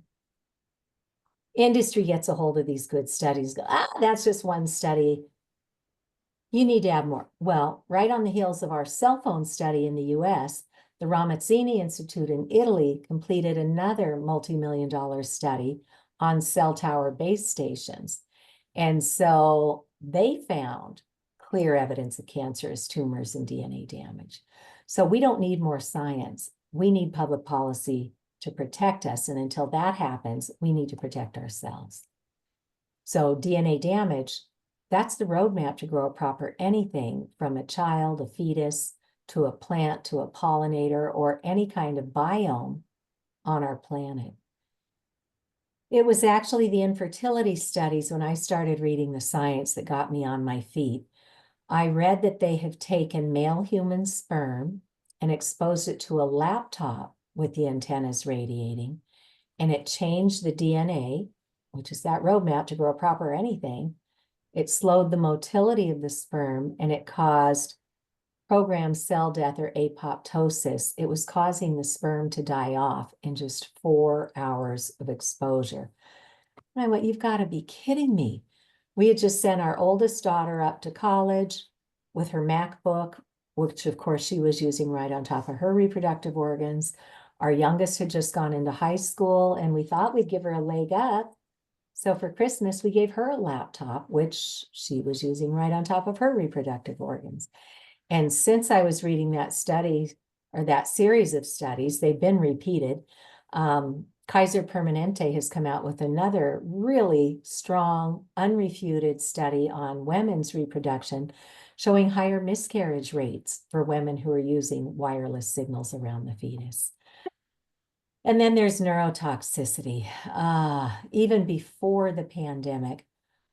Speaker 1: Industry gets a hold of these good studies. That's just one study. You need to have more. Well, right on the heels of our cell phone study in the US, the Ramazzini Institute in Italy completed another multi-million-dollar study on cell tower base stations. And so they found clear evidence of cancerous tumors and DNA damage. So we don't need more science. We need public policy to protect us. And until that happens, we need to protect ourselves. So DNA damage, that's the roadmap to grow a proper anything from a child, a fetus, to a plant, to a pollinator, or any kind of biome on our planet. It was actually the infertility studies when I started reading the science that got me on my feet. I read that they have taken male human sperm and exposed it to a laptop with the antennas radiating, and it changed the DNA, which is that roadmap to grow a proper anything. It slowed the motility of the sperm, and it caused programmed cell death or apoptosis. It was causing the sperm to die off in just 4 hours of exposure. And I went, you've got to be kidding me. We had just sent our oldest daughter up to college with her MacBook, which of course she was using right on top of her reproductive organs. Our youngest had just gone into high school, and we thought we'd give her a leg up. So for Christmas, we gave her a laptop, which she was using right on top of her reproductive organs. And since I was reading that study, or that series of studies, they've been repeated. Kaiser Permanente has come out with another really strong, unrefuted study on women's reproduction, showing higher miscarriage rates for women who are using wireless signals around the fetus. And then there's neurotoxicity. Even before the pandemic,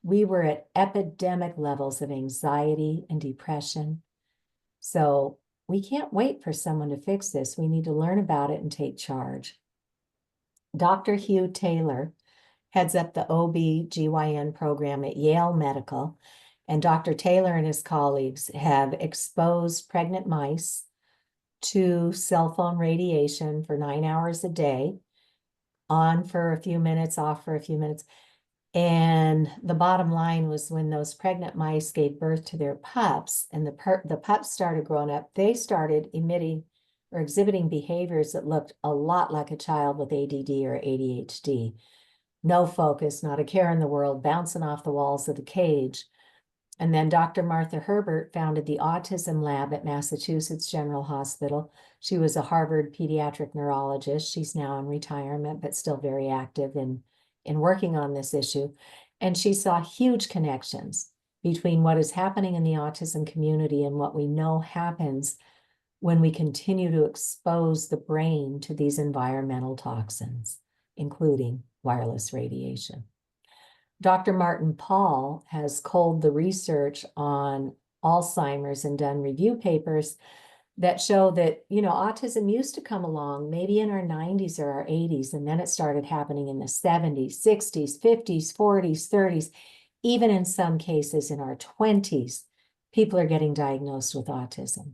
Speaker 1: we were at epidemic levels of anxiety and depression. So we can't wait for someone to fix this. We need to learn about it and take charge. Dr. Hugh Taylor heads up the OB/GYN program at Yale Medical, and Dr. Taylor and his colleagues have exposed pregnant mice to cell phone radiation for 9 hours a day, on for a few minutes, off for a few minutes. And the bottom line was, when those pregnant mice gave birth to their pups and the pups started growing up, they started emitting or exhibiting behaviors that looked a lot like a child with ADD or ADHD. No focus, not a care in the world, bouncing off the walls of the cage. And then Dr. Martha Herbert founded the Autism Lab at Massachusetts General Hospital. She was a Harvard pediatric neurologist. She's now in retirement, but still very active in working on this issue. And she saw huge connections between what is happening in the autism community and what we know happens when we continue to expose the brain to these environmental toxins, including wireless radiation. Dr. Martin Pall has culled the research on Alzheimer's and done review papers that show that, autism used to come along maybe in our 90s or our 80s, and then it started happening in the 70s, 60s, 50s, 40s, 30s, even in some cases in our 20s, people are getting diagnosed with autism.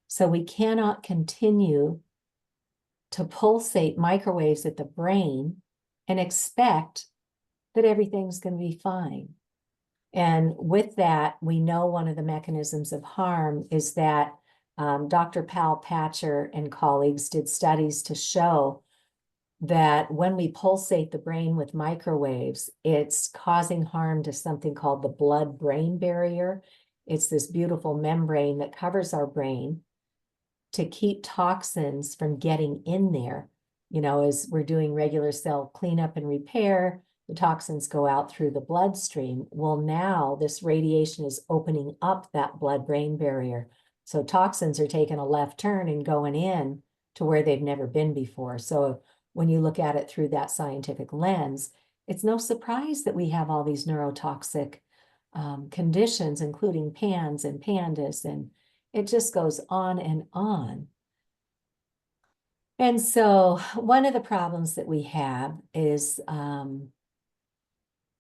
Speaker 1: So we cannot continue to pulsate microwaves at the brain and expect that everything's going to be fine. And with that, we know one of the mechanisms of harm is that Dr. Pal Patcher and colleagues did studies to show that when we pulsate the brain with microwaves, it's causing harm to something called the blood-brain barrier. It's this beautiful membrane that covers our brain to keep toxins from getting in there. As we're doing regular cell cleanup and repair, the toxins go out through the bloodstream. Well, now this radiation is opening up that blood-brain barrier. So toxins are taking a left turn and going in to where they've never been before. So when you look at it through that scientific lens, it's no surprise that we have all these neurotoxic conditions, including PANS and PANDAS, and it just goes on and on. And so one of the problems that we have is a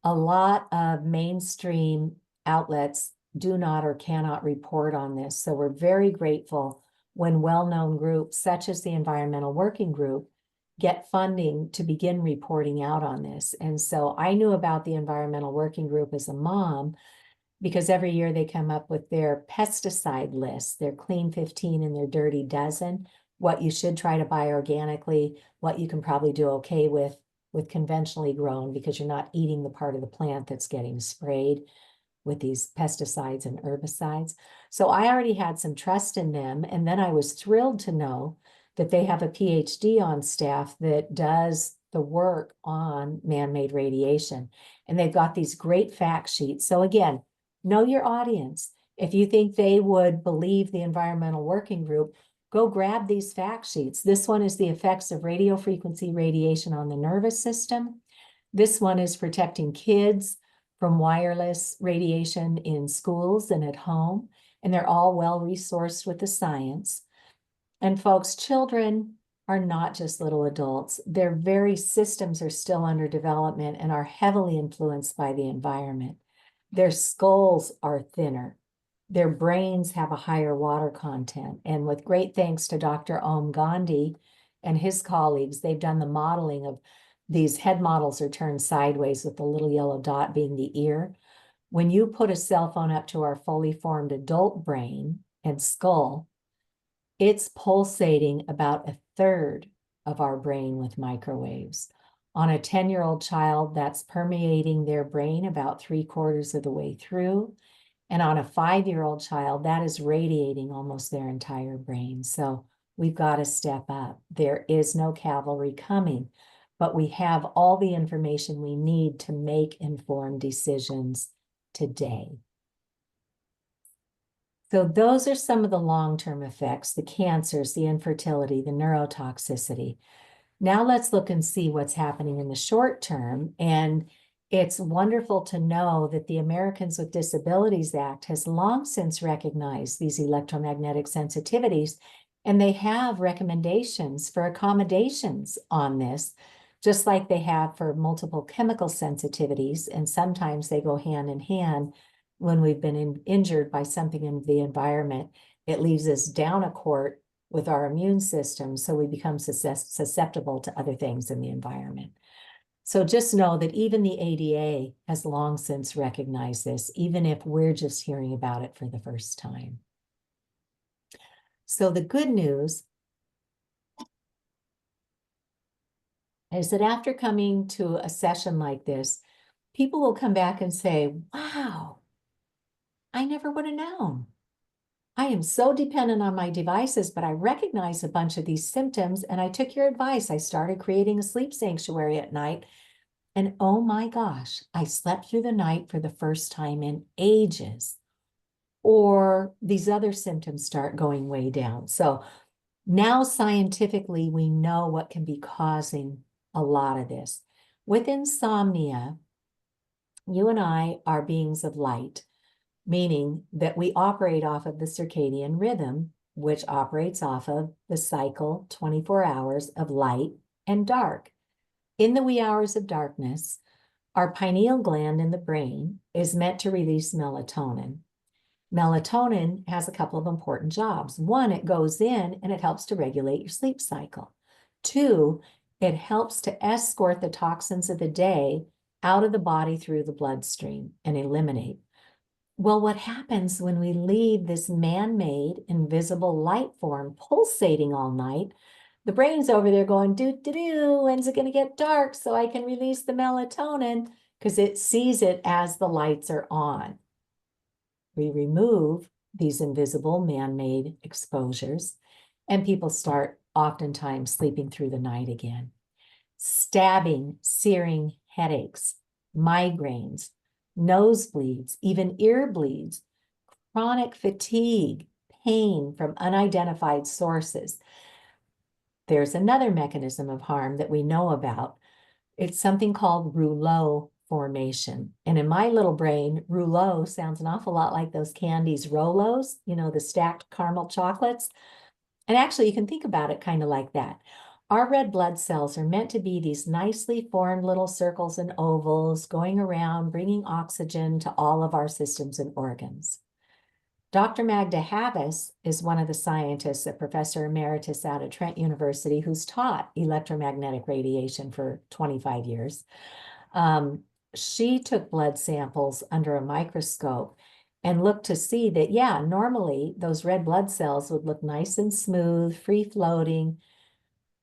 Speaker 1: lot of mainstream outlets do not or cannot report on this. So we're very grateful when well-known groups such as the Environmental Working Group get funding to begin reporting out on this. And so I knew about the Environmental Working Group as a mom because every year they come up with their pesticide list, their clean 15 and their dirty dozen, what you should try to buy organically, what you can probably do okay with conventionally grown because you're not eating the part of the plant that's getting sprayed with these pesticides and herbicides. So I already had some trust in them. And then I was thrilled to know that they have a PhD on staff that does the work on man-made radiation. And they've got these great fact sheets. So again, know your audience. If you think they would believe the Environmental Working Group, go grab these fact sheets. This one is the effects of radio frequency radiation on the nervous system. This one is protecting kids from wireless radiation in schools and at home. And they're all well resourced with the science. And folks, children are not just little adults. Their very systems are still under development and are heavily influenced by the environment. Their skulls are thinner. Their brains have a higher water content. And with great thanks to Dr. Om Gandhi and his colleagues, they've done the modeling of these head models are turned sideways with the little yellow dot being the ear. When you put a cell phone up to our fully formed adult brain and skull, it's pulsating about a third of our brain with microwaves. On a 10-year-old child, that's permeating their brain about 3/4 of the way through. And on a 5-year-old child, that is radiating almost their entire brain. So we've got to step up. There is no cavalry coming, but we have all the information we need to make informed decisions today. So those are some of the long-term effects, the cancers, the infertility, the neurotoxicity. Now let's look and see what's happening in the short term. And it's wonderful to know that the Americans with Disabilities Act has long since recognized these electromagnetic sensitivities, and they have recommendations for accommodations on this, just like they have for multiple chemical sensitivities, and sometimes they go hand in hand. When we've been injured by something in the environment, it leaves us down a court with our immune system, so we become susceptible to other things in the environment. So just know that even the ADA has long since recognized this, even if we're just hearing about it for the first time. So the good news is that after coming to a session like this, people will come back and say, wow, I never would have known. I am so dependent on my devices, but I recognize a bunch of these symptoms and I took your advice. I started creating a sleep sanctuary at night. And oh my gosh, I slept through the night for the first time in ages. Or these other symptoms start going way down. So now scientifically, we know what can be causing a lot of this. With insomnia, you and I are beings of light, meaning that we operate off of the circadian rhythm, which operates off of the cycle 24 hours of light and dark. In the wee hours of darkness, our pineal gland in the brain is meant to release melatonin. Melatonin has a couple of important jobs. One, it goes in and it helps to regulate your sleep cycle. Two, it helps to escort the toxins of the day out of the body through the bloodstream and eliminate. Well, what happens when we leave this man-made invisible light form pulsating all night? The brain's over there going, do, when's it going to get dark so I can release the melatonin? Because it sees it as the lights are on. We remove these invisible man-made exposures, and people start oftentimes sleeping through the night again. Stabbing, searing headaches, migraines, nosebleeds, even ear bleeds, chronic fatigue, pain from unidentified sources. There's another mechanism of harm that we know about. It's something called rouleau formation. And in my little brain, rouleau sounds an awful lot like those candies, Rolos, you know, the stacked caramel chocolates. And actually, you can think about it kind of like that. Our red blood cells are meant to be these nicely formed little circles and ovals going around, bringing oxygen to all of our systems and organs. Dr. Magda Havas is one of the scientists, a professor emeritus out at Trent University, who's taught electromagnetic radiation for 25 years. She took blood samples under a microscope and looked to see that, yeah, normally those red blood cells would look nice and smooth, free-floating.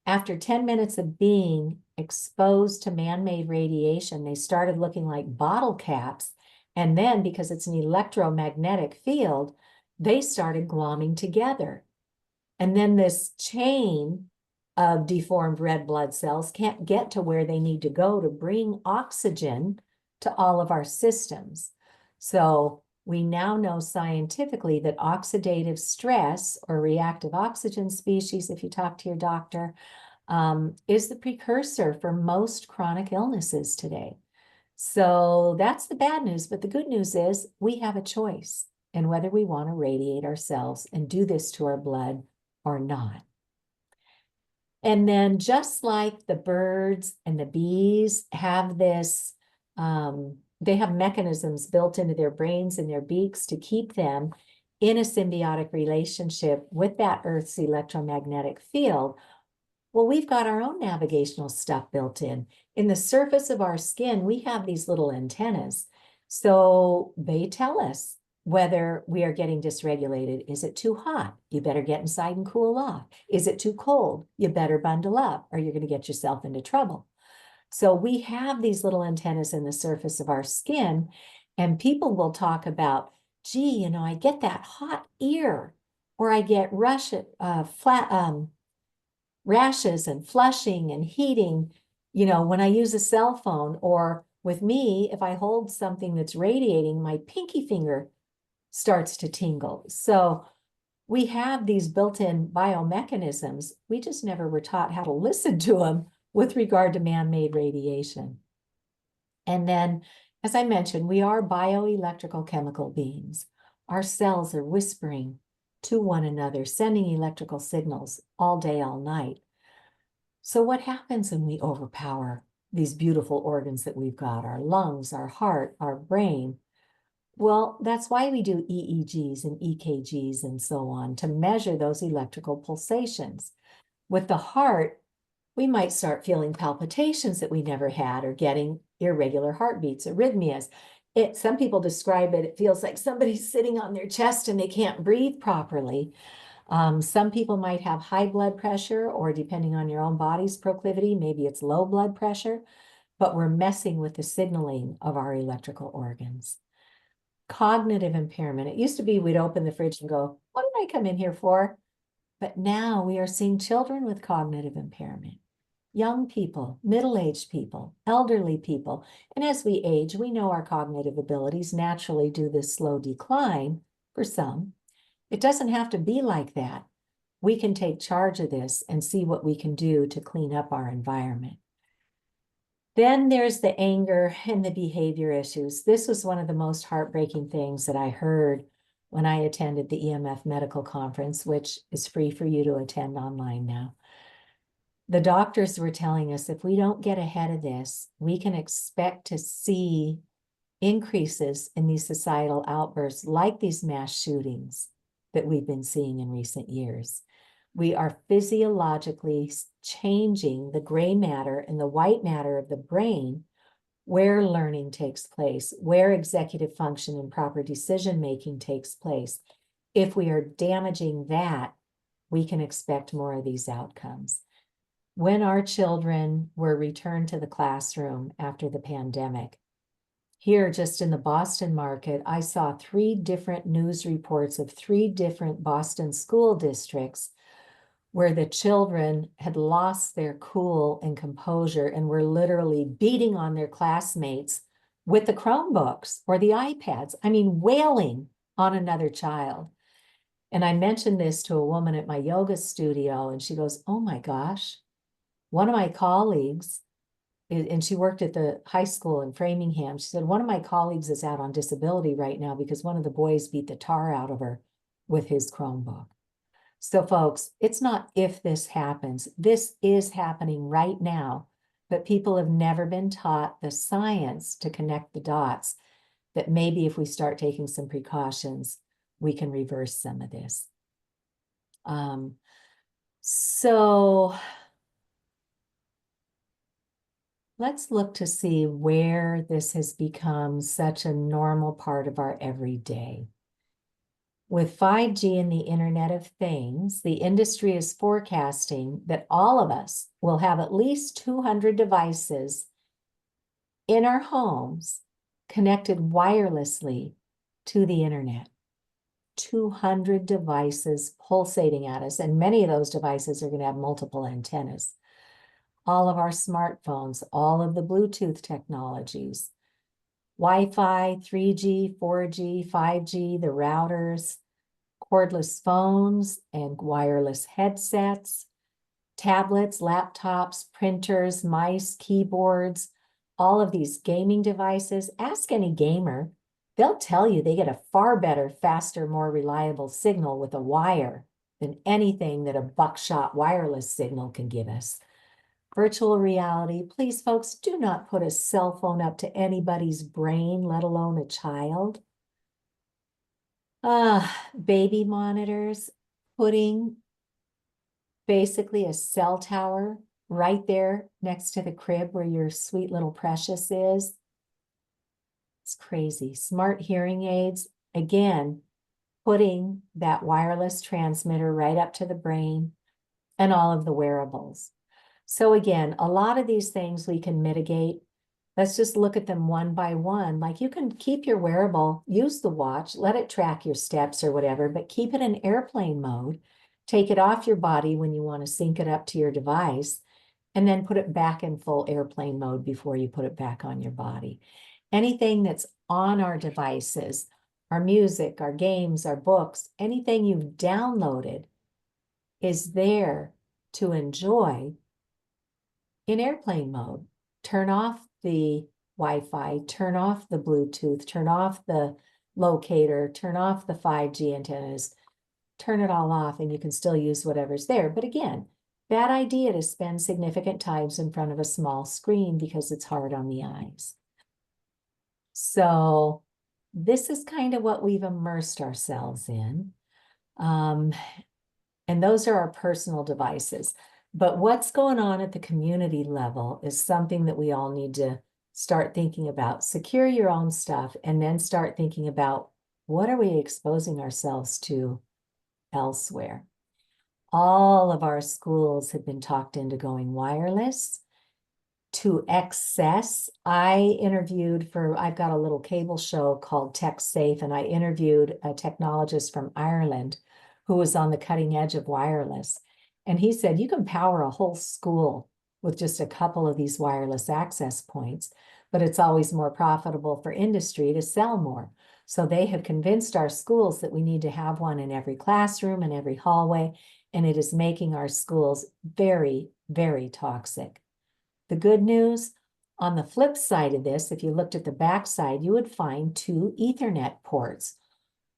Speaker 1: After 10 minutes of being exposed to man-made radiation, they started looking like bottle caps. And then, because it's an electromagnetic field, they started glomming together. And then this chain of deformed red blood cells can't get to where they need to go to bring oxygen to all of our systems. So we now know scientifically that oxidative stress, or reactive oxygen species, if you talk to your doctor, is the precursor for most chronic illnesses today. So that's the bad news, but the good news is we have a choice in whether we want to radiate ourselves and do this to our blood or not. And then just like the birds and the bees have this, they have mechanisms built into their brains and their beaks to keep them in a symbiotic relationship with that Earth's electromagnetic field. Well, we've got our own navigational stuff built in. In the surface of our skin, we have these little antennas. So they tell us whether we are getting dysregulated. Is it too hot? You better get inside and cool off. Is it too cold? You better bundle up or you're going to get yourself into trouble. So we have these little antennas in the surface of our skin, and people will talk about, gee, you know, I get that hot ear, or I get rashes and flushing and heating, you know, when I use a cell phone. Or with me, if I hold something that's radiating, my pinky finger starts to tingle. So we have these built-in biomechanisms. We just never were taught how to listen to them with regard to man-made radiation. And then, as I mentioned, we are bioelectrical chemical beings. Our cells are whispering to one another, sending electrical signals all day, all night. So what happens when we overpower these beautiful organs that we've got, our lungs, our heart, our brain? Well, that's why we do EEGs and EKGs and so on, to measure those electrical pulsations. With the heart, we might start feeling palpitations that we never had, or getting irregular heartbeats, arrhythmias. Some people describe it, it feels like somebody's sitting on their chest and they can't breathe properly. Some people might have high blood pressure, or depending on your own body's proclivity, maybe it's low blood pressure, but we're messing with the signaling of our electrical organs. Cognitive impairment. It used to be we'd open the fridge and go, what did I come in here for? But now we are seeing children with cognitive impairment, young people, middle-aged people, elderly people. And as we age, we know our cognitive abilities naturally do this slow decline for some. It doesn't have to be like that. We can take charge of this and see what we can do to clean up our environment. Then there's the anger and the behavior issues. This was one of the most heartbreaking things that I heard when I attended the EMF medical conference, which is free for you to attend online now. The doctors were telling us if we don't get ahead of this, we can expect to see increases in these societal outbursts like these mass shootings that we've been seeing in recent years. We are physiologically changing the gray matter and the white matter of the brain, where learning takes place, where executive function and proper decision-making takes place. If we are damaging that, we can expect more of these outcomes. When our children were returned to the classroom after the pandemic, here just in the Boston market, I saw 3 different news reports of 3 different Boston school districts where the children had lost their cool and composure and were literally beating on their classmates with the Chromebooks or the iPads. I mean, wailing on another child. And I mentioned this to a woman at my yoga studio, and she goes, oh my gosh, one of my colleagues, and she worked at the high school in Framingham, she said, one of my colleagues is out on disability right now because one of the boys beat the tar out of her with his Chromebook. So folks, it's not if this happens, this is happening right now, but people have never been taught the science to connect the dots that maybe if we start taking some precautions, we can reverse some of this. So let's look to see where this has become such a normal part of our everyday. With 5G and the Internet of Things, the industry is forecasting that all of us will have at least 200 devices in our homes connected wirelessly to the internet. 200 devices pulsating at us, and many of those devices are going to have multiple antennas. All of our smartphones, all of the Bluetooth technologies, Wi-Fi, 3G, 4G, 5G, the routers, cordless phones and wireless headsets, tablets, laptops, printers, mice, keyboards, all of these gaming devices. Ask any gamer. They'll tell you they get a far better, faster, more reliable signal with a wire than anything that a buckshot wireless signal can give us. Virtual reality, please folks, do not put a cell phone up to anybody's brain, let alone a child. Baby monitors, putting basically a cell tower right there next to the crib where your sweet little precious is. It's crazy. Smart hearing aids, again, putting that wireless transmitter right up to the brain and all of the wearables. So again, a lot of these things we can mitigate. Let's just look at them one by one. Like you can keep your wearable, use the watch, let it track your steps or whatever, but keep it in airplane mode. Take it off your body when you want to sync it up to your device, and then put it back in full airplane mode before you put it back on your body. Anything that's on our devices, our music, our games, our books, anything you've downloaded is there to enjoy in airplane mode. Turn off the Wi-Fi, turn off the Bluetooth, turn off the locator, turn off the 5G antennas, turn it all off and you can still use whatever's there. But again, bad idea to spend significant times in front of a small screen because it's hard on the eyes. So this is kind of what we've immersed ourselves in. And those are our personal devices. But what's going on at the community level is something that we all need to start thinking about. Secure your own stuff and then start thinking about what are we exposing ourselves to elsewhere. All of our schools have been talked into going wireless to excess. I've got a little cable show called Tech Safe, and I interviewed a technologist from Ireland who was on the cutting edge of wireless. And he said, you can power a whole school with just a couple of these wireless access points, but it's always more profitable for industry to sell more. So they have convinced our schools that we need to have one in every classroom and every hallway, and it is making our schools very, very toxic. The good news, on the flip side of this, if you looked at the back side, you would find 2 Ethernet ports.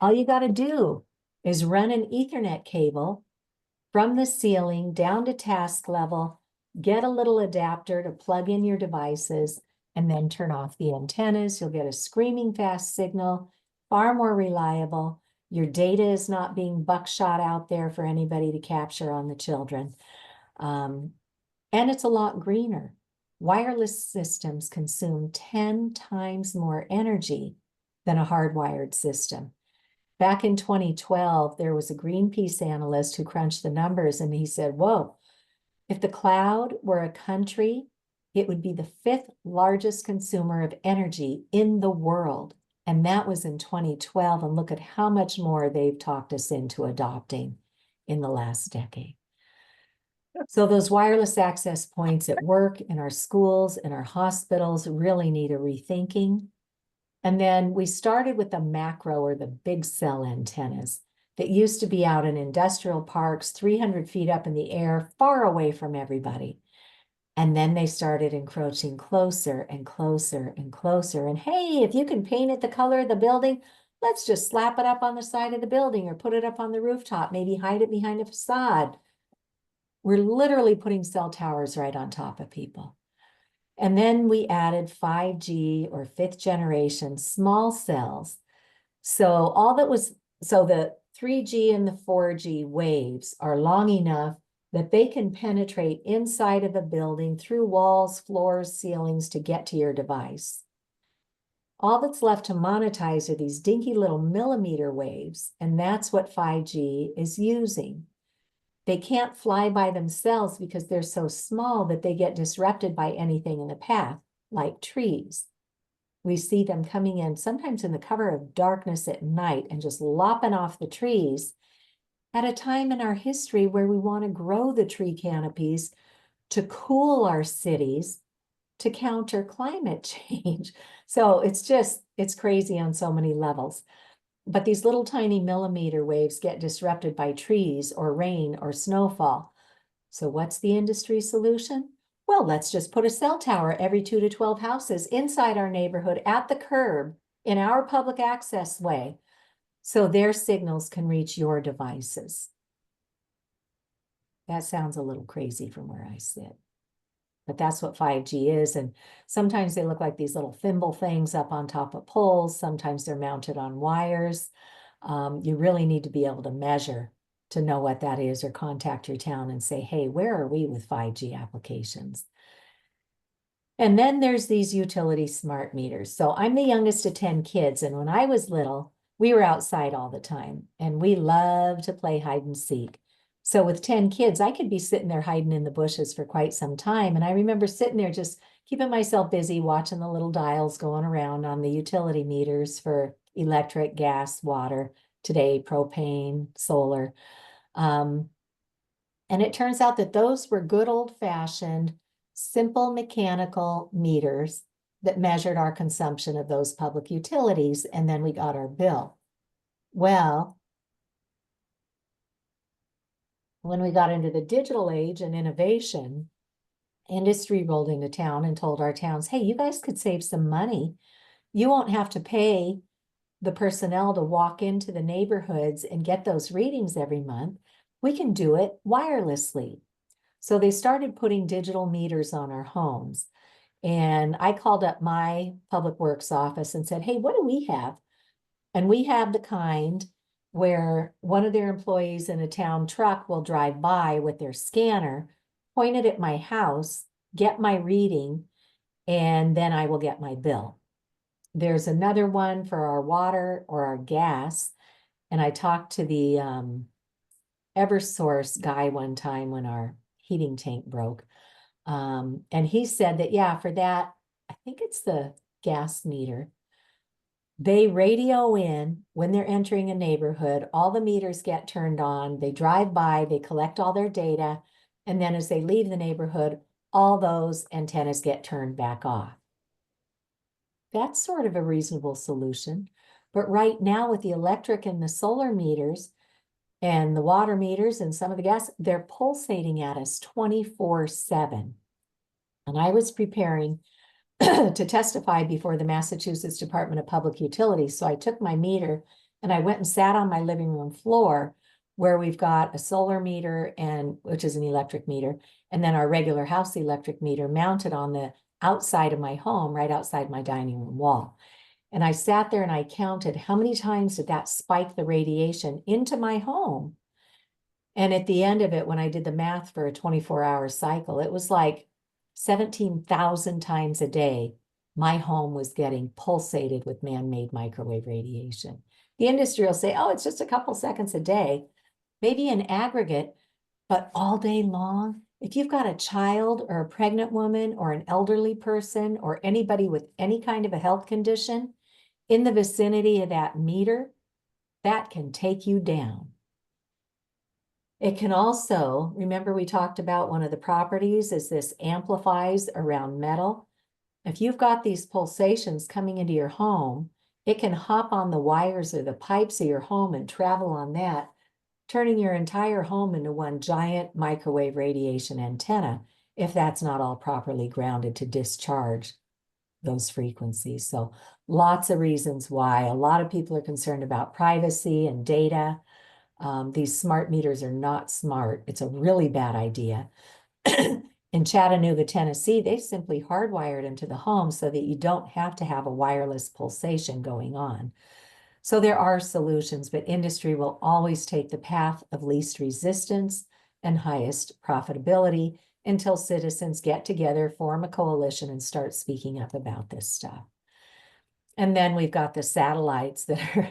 Speaker 1: All you got to do is run an Ethernet cable from the ceiling down to task level, get a little adapter to plug in your devices, and then turn off the antennas. You'll get a screaming fast signal, far more reliable. Your data is not being buckshot out there for anybody to capture on the children. And it's a lot greener. Wireless systems consume 10 times more energy than a hardwired system. Back in 2012, there was a Greenpeace analyst who crunched the numbers and he said, whoa, if the cloud were a country, it would be the 5th largest consumer of energy in the world. And that was in 2012. And look at how much more they've talked us into adopting in the last decade. So those wireless access points at work, in our schools, in our hospitals really need a rethinking. And then we started with the macro or the big cell antennas that used to be out in industrial parks, 300 feet up in the air, far away from everybody. And then they started encroaching closer and closer and closer. And hey, if you can paint it the color of the building, Let's just slap it up on the side of the building or put it up on the rooftop, maybe hide it behind a facade. We're literally putting cell towers right on top of people. And then we added 5G or fifth generation small cells. So the 3G and the 4G waves are long enough that they can penetrate inside of a building through walls, floors, ceilings to get to your device. All that's left to monetize are these dinky little millimeter waves, and that's what 5G is using. They can't fly by themselves because they're so small that they get disrupted by anything in the path, like trees. We see them coming in sometimes in the cover of darkness at night and just lopping off the trees at a time in our history where we want to grow the tree canopies to cool our cities to counter climate change. So it's crazy on so many levels. But these little tiny millimeter waves get disrupted by trees or rain or snowfall. So what's the industry solution? Well, let's just put a cell tower every 2 to 12 houses inside our neighborhood at the curb in our public access way, so their signals can reach your devices. That sounds a little crazy from where I sit, but that's what 5G is. And sometimes they look like these little thimble things up on top of poles. Sometimes they're mounted on wires. You really need to be able to measure to know what that is, or contact your town and say, hey, where are we with 5G applications? And then there's these utility smart meters. So I'm the youngest of 10 kids. And when I was little, we were outside all the time and we loved to play hide and seek. So with 10 kids, I could be sitting there hiding in the bushes for quite some time. And I remember sitting there just keeping myself busy watching the little dials going around on the utility meters for electric, gas, water, today propane, solar. And it turns out that those were good old-fashioned, simple mechanical meters that measured our consumption of those public utilities, and then we got our bill. Well, when we got into the digital age and innovation, industry rolled into town and told our towns, hey, you guys could save some money. You won't have to pay the personnel to walk into the neighborhoods and get those readings every month. We can do it wirelessly. So they started putting digital meters on our homes. And I called up my public works office and said, hey, what do we have? And we have the kind where one of their employees in a town truck will drive by with their scanner, point it at my house, get my reading, and then I will get my bill. There's another one for our water or our gas. And I talked to the Eversource guy one time when our heating tank broke. And he said that, yeah, for that, I think it's the gas meter. They radio in when they're entering a neighborhood, all the meters get turned on, they drive by, they collect all their data, and then as they leave the neighborhood, all those antennas get turned back off. That's sort of a reasonable solution. But right now with the electric and the solar meters and the water meters and some of the gas, they're pulsating at us 24/7. And I was preparing to testify before the Massachusetts Department of Public Utilities. So I took my meter and I went and sat on my living room floor where we've got a solar meter, and which is an electric meter, and then our regular house electric meter mounted on the outside of my home, right outside my dining room wall. And I sat there and I counted how many times did that spike the radiation into my home. And at the end of it, when I did the math for a 24-hour cycle, it was like 17,000 times a day, my home was getting pulsated with man-made microwave radiation. The industry will say, oh, it's just a couple seconds a day, maybe in aggregate, but all day long. If you've got a child or a pregnant woman or an elderly person or anybody with any kind of a health condition in the vicinity of that meter, that can take you down. It can also, remember we talked about one of the properties is this amplifies around metal. If you've got these pulsations coming into your home, it can hop on the wires or the pipes of your home and travel on that, turning your entire home into one giant microwave radiation antenna, if that's not all properly grounded to discharge those frequencies. So lots of reasons why. A lot of people are concerned about privacy and data. These smart meters are not smart. It's a really bad idea. In Chattanooga, Tennessee, they simply hardwired into the home so that you don't have to have a wireless pulsation going on. So there are solutions, but industry will always take the path of least resistance and highest profitability until citizens get together, form a coalition, and start speaking up about this stuff. And then we've got the satellites that are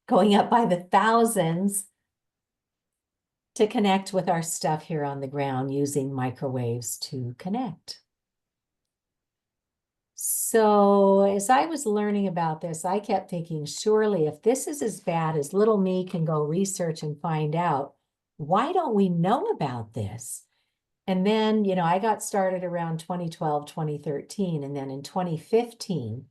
Speaker 1: going up by the thousands to connect with our stuff here on the ground using microwaves to connect. So as I was learning about this, I kept thinking, surely if this is as bad as little me can go research and find out, why don't we know about this? And then, I got started around 2012, 2013, and then in 2015,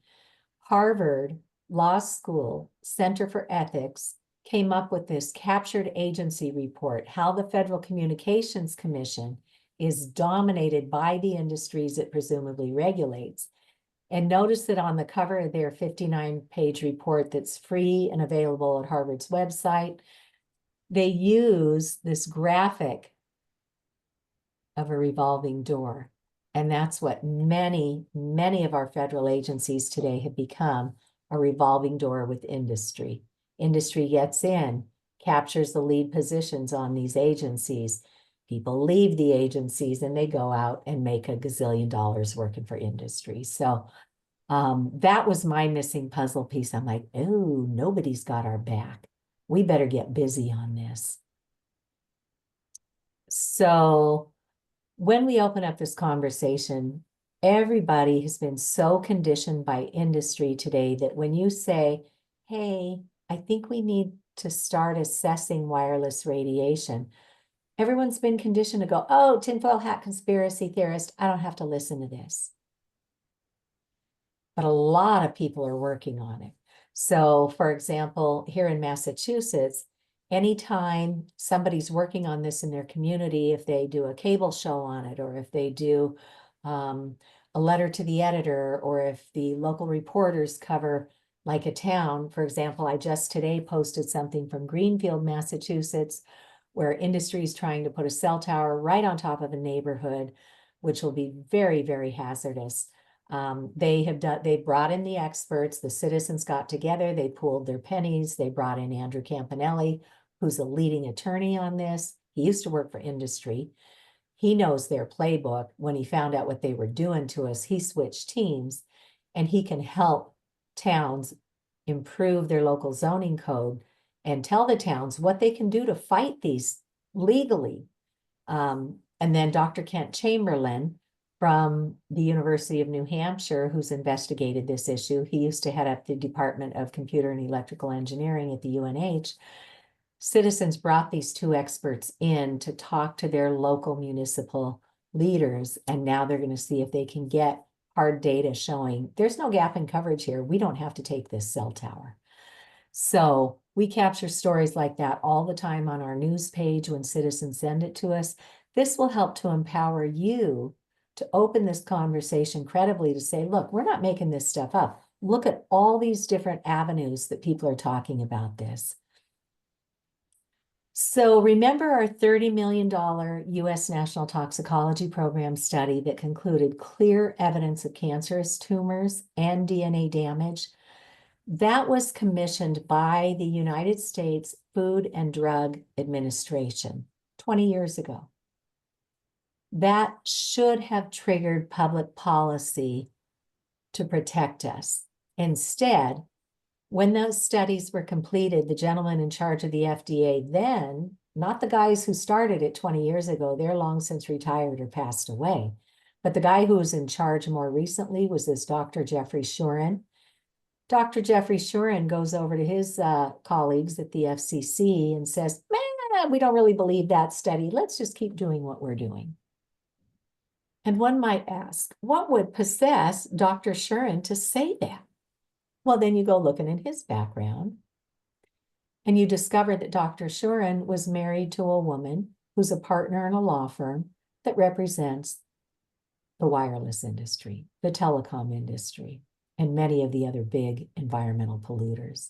Speaker 1: Harvard Law School Center for Ethics came up with this captured agency report, how the Federal Communications Commission is dominated by the industries it presumably regulates. And notice that on the cover of their 59-page report that's free and available at Harvard's website, they use this graphic of a revolving door. And that's what many, many of our federal agencies today have become, a revolving door with industry. Industry gets in, captures the lead positions on these agencies. People leave the agencies and they go out and make a gazillion dollars working for industry. So that was my missing puzzle piece. I'm like, oh, nobody's got our back. We better get busy on this. So when we open up this conversation, everybody has been so conditioned by industry today that when you say, hey, I think we need to start assessing wireless radiation, everyone's been conditioned to go, oh, tinfoil hat conspiracy theorist, I don't have to listen to this. But a lot of people are working on it. So, for example, here in Massachusetts, anytime somebody's working on this in their community, if they do a cable show on it, or if they do a letter to the editor, or if the local reporters cover like a town, for example, I just today posted something from Greenfield, Massachusetts, where industry is trying to put a cell tower right on top of a neighborhood, which will be very, very hazardous. They brought in the experts, the citizens got together, they pooled their pennies, they brought in Andrew Campanelli, who's a leading attorney on this. He used to work for industry. He knows their playbook. When he found out what they were doing to us, he switched teams, and he can help towns improve their local zoning code and tell the towns what they can do to fight these legally. And then Dr. Kent Chamberlain from the University of New Hampshire, who's investigated this issue. He used to head up the Department of Computer and Electrical Engineering at the UNH. Citizens brought these two experts in to talk to their local municipal leaders, and now they're going to see if they can get hard data showing there's no gap in coverage here. We don't have to take this cell tower. So we capture stories like that all the time on our news page when citizens send it to us. This will help to empower you to open this conversation credibly, to say, look, we're not making this stuff up. Look at all these different avenues that people are talking about this. So remember our $30 million US National Toxicology Program study that concluded clear evidence of cancerous tumors and DNA damage? That was commissioned by the United States Food and Drug Administration 20 years ago. That should have triggered public policy to protect us. Instead, when those studies were completed, the gentleman in charge of the FDA then, not the guys who started it 20 years ago, they're long since retired or passed away, but the guy who was in charge more recently was this Dr. Jeffrey Shuren. Dr. Jeffrey Shuren goes over to his colleagues at the FCC and says, man, we don't really believe that study. Let's just keep doing what we're doing. And one might ask, what would possess Dr. Shuren to say that? Well, then you go looking in his background, and you discover that Dr. Shuren was married to a woman who's a partner in a law firm that represents the wireless industry, the telecom industry, and many of the other big environmental polluters.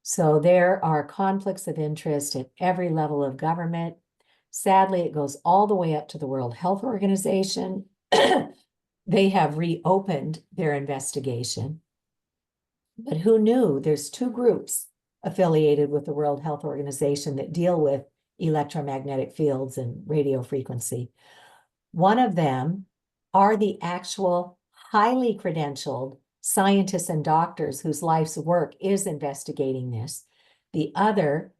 Speaker 1: So there are conflicts of interest at every level of government. Sadly, it goes all the way up to the World Health Organization. They have reopened their investigation. But who knew there's two groups affiliated with the World Health Organization that deal with electromagnetic fields and radio frequency. One of them are the actual highly credentialed scientists and doctors whose life's work is investigating this. The other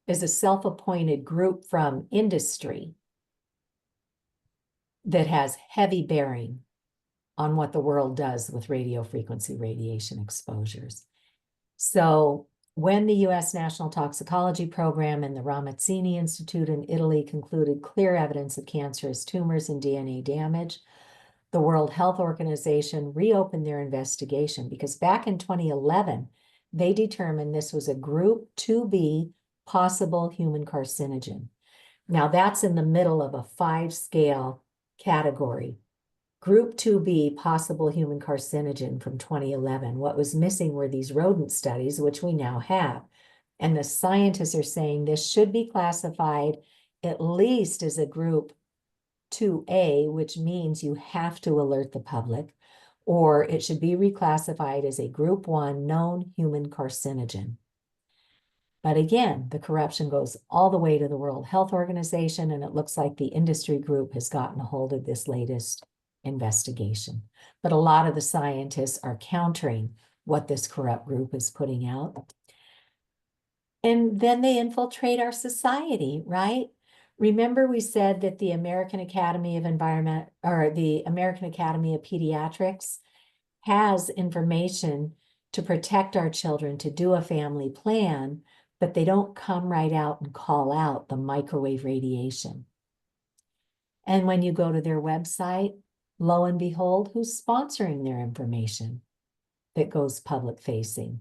Speaker 1: is a self-appointed group from industry that has heavy bearing on what the world does with radio frequency radiation exposures. So when the US National Toxicology Program and the Ramazzini Institute in Italy concluded clear evidence of cancerous tumors and DNA damage, the World Health Organization reopened their investigation because back in 2011, they determined this was a group 2B possible human carcinogen. Now that's in the middle of a 5-scale category. Group 2B, possible human carcinogen from 2011. What was missing were these rodent studies, which we now have. And the scientists are saying this should be classified at least as a group 2A, which means you have to alert the public, or it should be reclassified as a group 1 known human carcinogen. But again, the corruption goes all the way to the World Health Organization, and it looks like the industry group has gotten a hold of this latest investigation. But a lot of the scientists are countering what this corrupt group is putting out. And then they infiltrate our society, right? Remember we said that the American Academy of Environment, or the American Academy of Pediatrics, has information to protect our children, to do a family plan, but they don't come right out and call out the microwave radiation. And when you go to their website, lo and behold, who's sponsoring their information that goes public facing?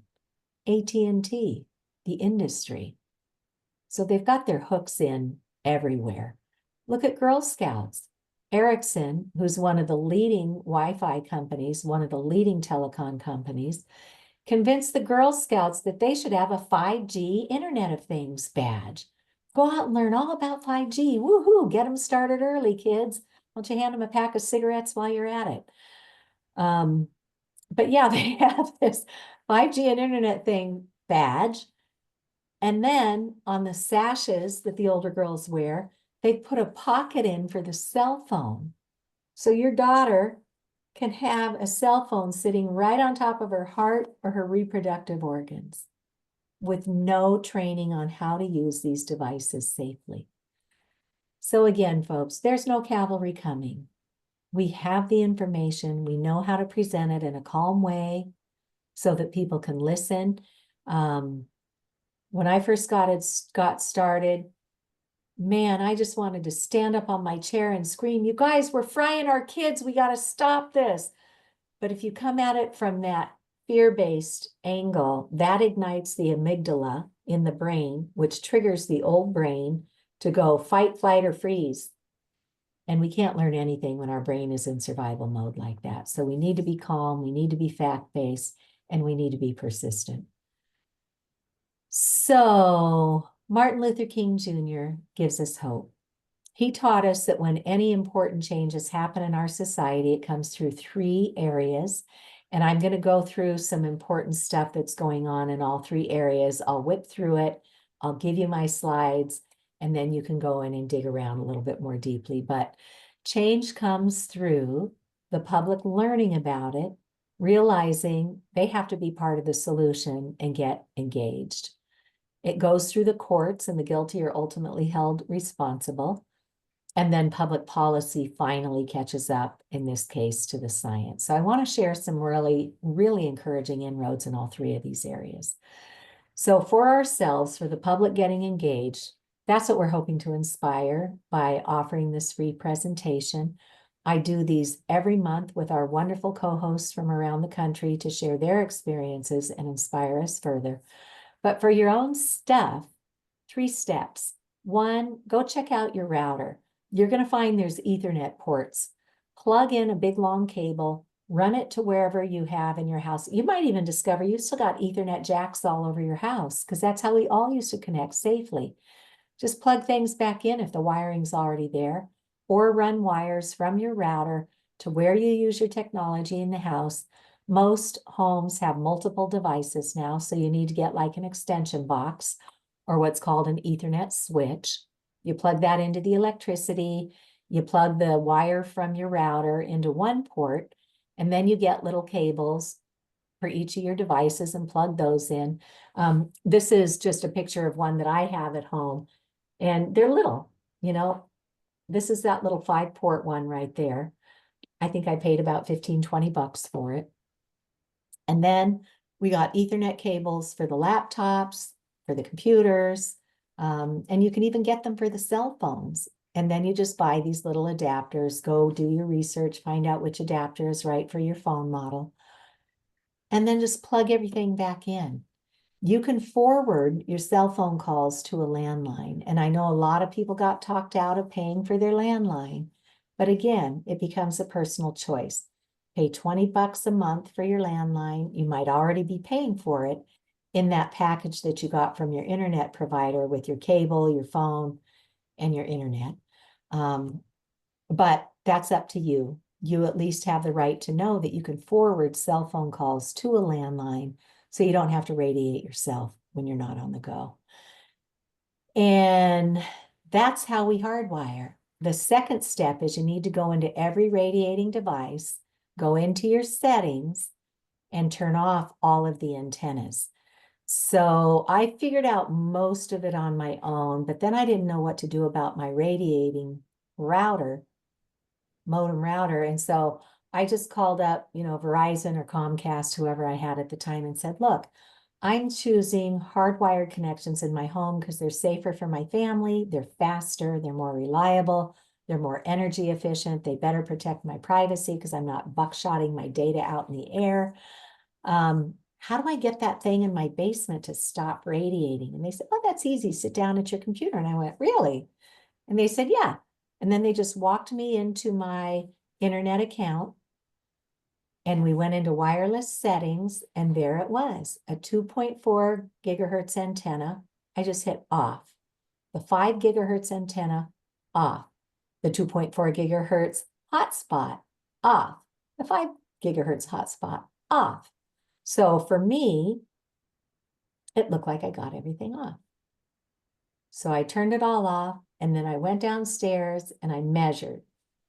Speaker 1: AT&T, the industry. So they've got their hooks in everywhere. Look at Girl Scouts. Ericsson, who's one of the leading Wi-Fi companies, one of the leading telecom companies, convinced the Girl Scouts that they should have a 5G Internet of Things badge. Go out and learn all about 5G. Woohoo, get them started early, kids. Why don't you hand them a pack of cigarettes while you're at it? But yeah, they have this 5G and Internet thing badge. And then on the sashes that the older girls wear, they put a pocket in for the cell phone. So your daughter can have a cell phone sitting right on top of her heart or her reproductive organs with no training on how to use these devices safely. So again, folks, there's no cavalry coming. We have the information. We know how to present it in a calm way so that people can listen. When I first got started, man, I just wanted to stand up on my chair and scream, you guys, we're frying our kids. We got to stop this. But if you come at it from that fear-based angle, that ignites the amygdala in the brain, which triggers the old brain to go fight, flight, or freeze. And we can't learn anything when our brain is in survival mode like that. So we need to be calm, we need to be fact-based, and we need to be persistent. So Martin Luther King Jr. gives us hope. He taught us that when any important changes happen in our society, it comes through 3 areas. And I'm going to go through some important stuff that's going on in all 3 areas. I'll whip through it. I'll give you my slides, and then you can go in and dig around a little bit more deeply. But change comes through the public learning about it, realizing they have to be part of the solution and get engaged. It goes through the courts, and the guilty are ultimately held responsible. And then public policy finally catches up, in this case, to the science. So I want to share some really, really encouraging inroads in all 3 of these areas. So for ourselves, for the public getting engaged, that's what we're hoping to inspire by offering this free presentation. I do these every month with our wonderful co-hosts from around the country to share their experiences and inspire us further. But for your own stuff, 3 steps. 1, go check out your router. You're going to find there's Ethernet ports plug in a big long cable, run it to wherever you have in your house. You might even discover you still got Ethernet jacks all over your house, because that's how we all used to connect safely. Just plug things back in if the wiring's already there, or run wires from your router to where you use your technology in the house. Most homes have multiple devices now, so you need to get like an extension box or what's called an Ethernet switch. You plug that into the electricity, you plug the wire from your router into one port, and then you get little cables for each of your devices and plug those in. This is just a picture of one that I have at home, and they're little, you know. This is that little 5-port one right there. I think I paid about 15, 20 bucks for it. And then we got Ethernet cables for the laptops, for the computers, and you can even get them for the cell phones. And then you just buy these little adapters, go do your research, find out which adapter is right for your phone model, and then just plug everything back in. You can forward your cell phone calls to a landline. And I know a lot of people got talked out of paying for their landline, but again, it becomes a personal choice. Pay 20 bucks a month for your landline. You might already be paying for it in that package that you got from your internet provider with your cable, your phone, and your internet. But that's up to you. You at least have the right to know that you can forward cell phone calls to a landline, so you don't have to radiate yourself when you're not on the go. And that's how we hardwire. The second step is you need to go into every radiating device, go into your settings, and turn off all of the antennas. So I figured out most of it on my own, but then I didn't know what to do about my radiating modem router. And so I just called up, Verizon or Comcast, whoever I had at the time, and said, look, I'm choosing hardwired connections in my home because they're safer for my family, they're faster, they're more reliable, they're more energy efficient, they better protect my privacy because I'm not buckshotting my data out in the air. How do I get that thing in my basement to stop radiating? And they said, oh, that's easy. Sit down at your computer. And I went, really? And they said, yeah. And then they just walked me into my internet account, and we went into wireless settings, and there it was, a 2.4 gigahertz antenna. I just hit off. The 5 gigahertz antenna, off. The 2.4 gigahertz hotspot, off. The 5 gigahertz hotspot, off. So for me, it looked like I got everything off. So I turned it all off, and then I went downstairs and I measured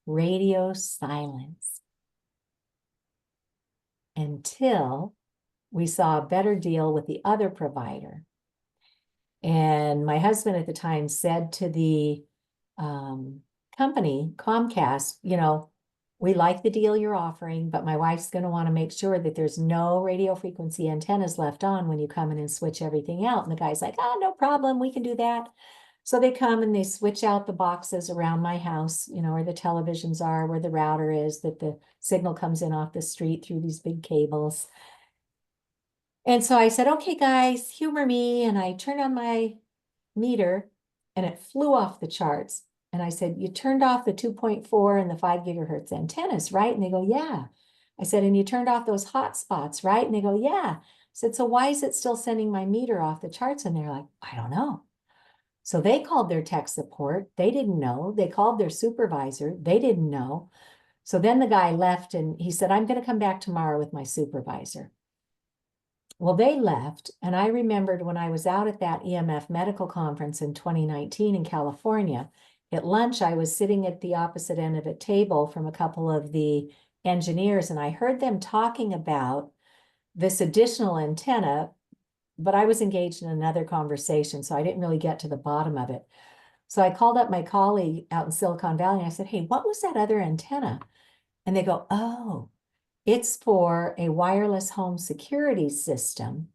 Speaker 1: radio silence until we saw a better deal with the other provider. And my husband at the time said to the company, Comcast, we like the deal you're offering, but my wife's going to want to make sure that there's no radio frequency antennas left on when you come in and switch everything out. And the guy's like, oh, no problem, we can do that. So they come and they switch out the boxes around my house, where the televisions are, where the router is, that the signal comes in off the street through these big cables. And so I said, okay, guys, humor me. And I turned on my meter and it flew off the charts. And I said, you turned off the 2.4 and the 5 gigahertz antennas, right? And they go, yeah. I said, and you turned off those hot spots, right? And they go, yeah. I said, so why is it still sending my meter off the charts? And they're like, I don't know. So they called their tech support. They didn't know. They called their supervisor. They didn't know. So then the guy left and he said, I'm going to come back tomorrow with my supervisor. Well, they left. And I remembered when I was out at that EMF medical conference in 2019 in California, at lunch, I was sitting at the opposite end of a table from a couple of the engineers, and I heard them talking about this additional antenna, but I was engaged in another conversation, so I didn't really get to the bottom of it. So I called up my colleague out in Silicon Valley, and I said, hey, what was that other antenna? And they go, oh, it's for a wireless home security system.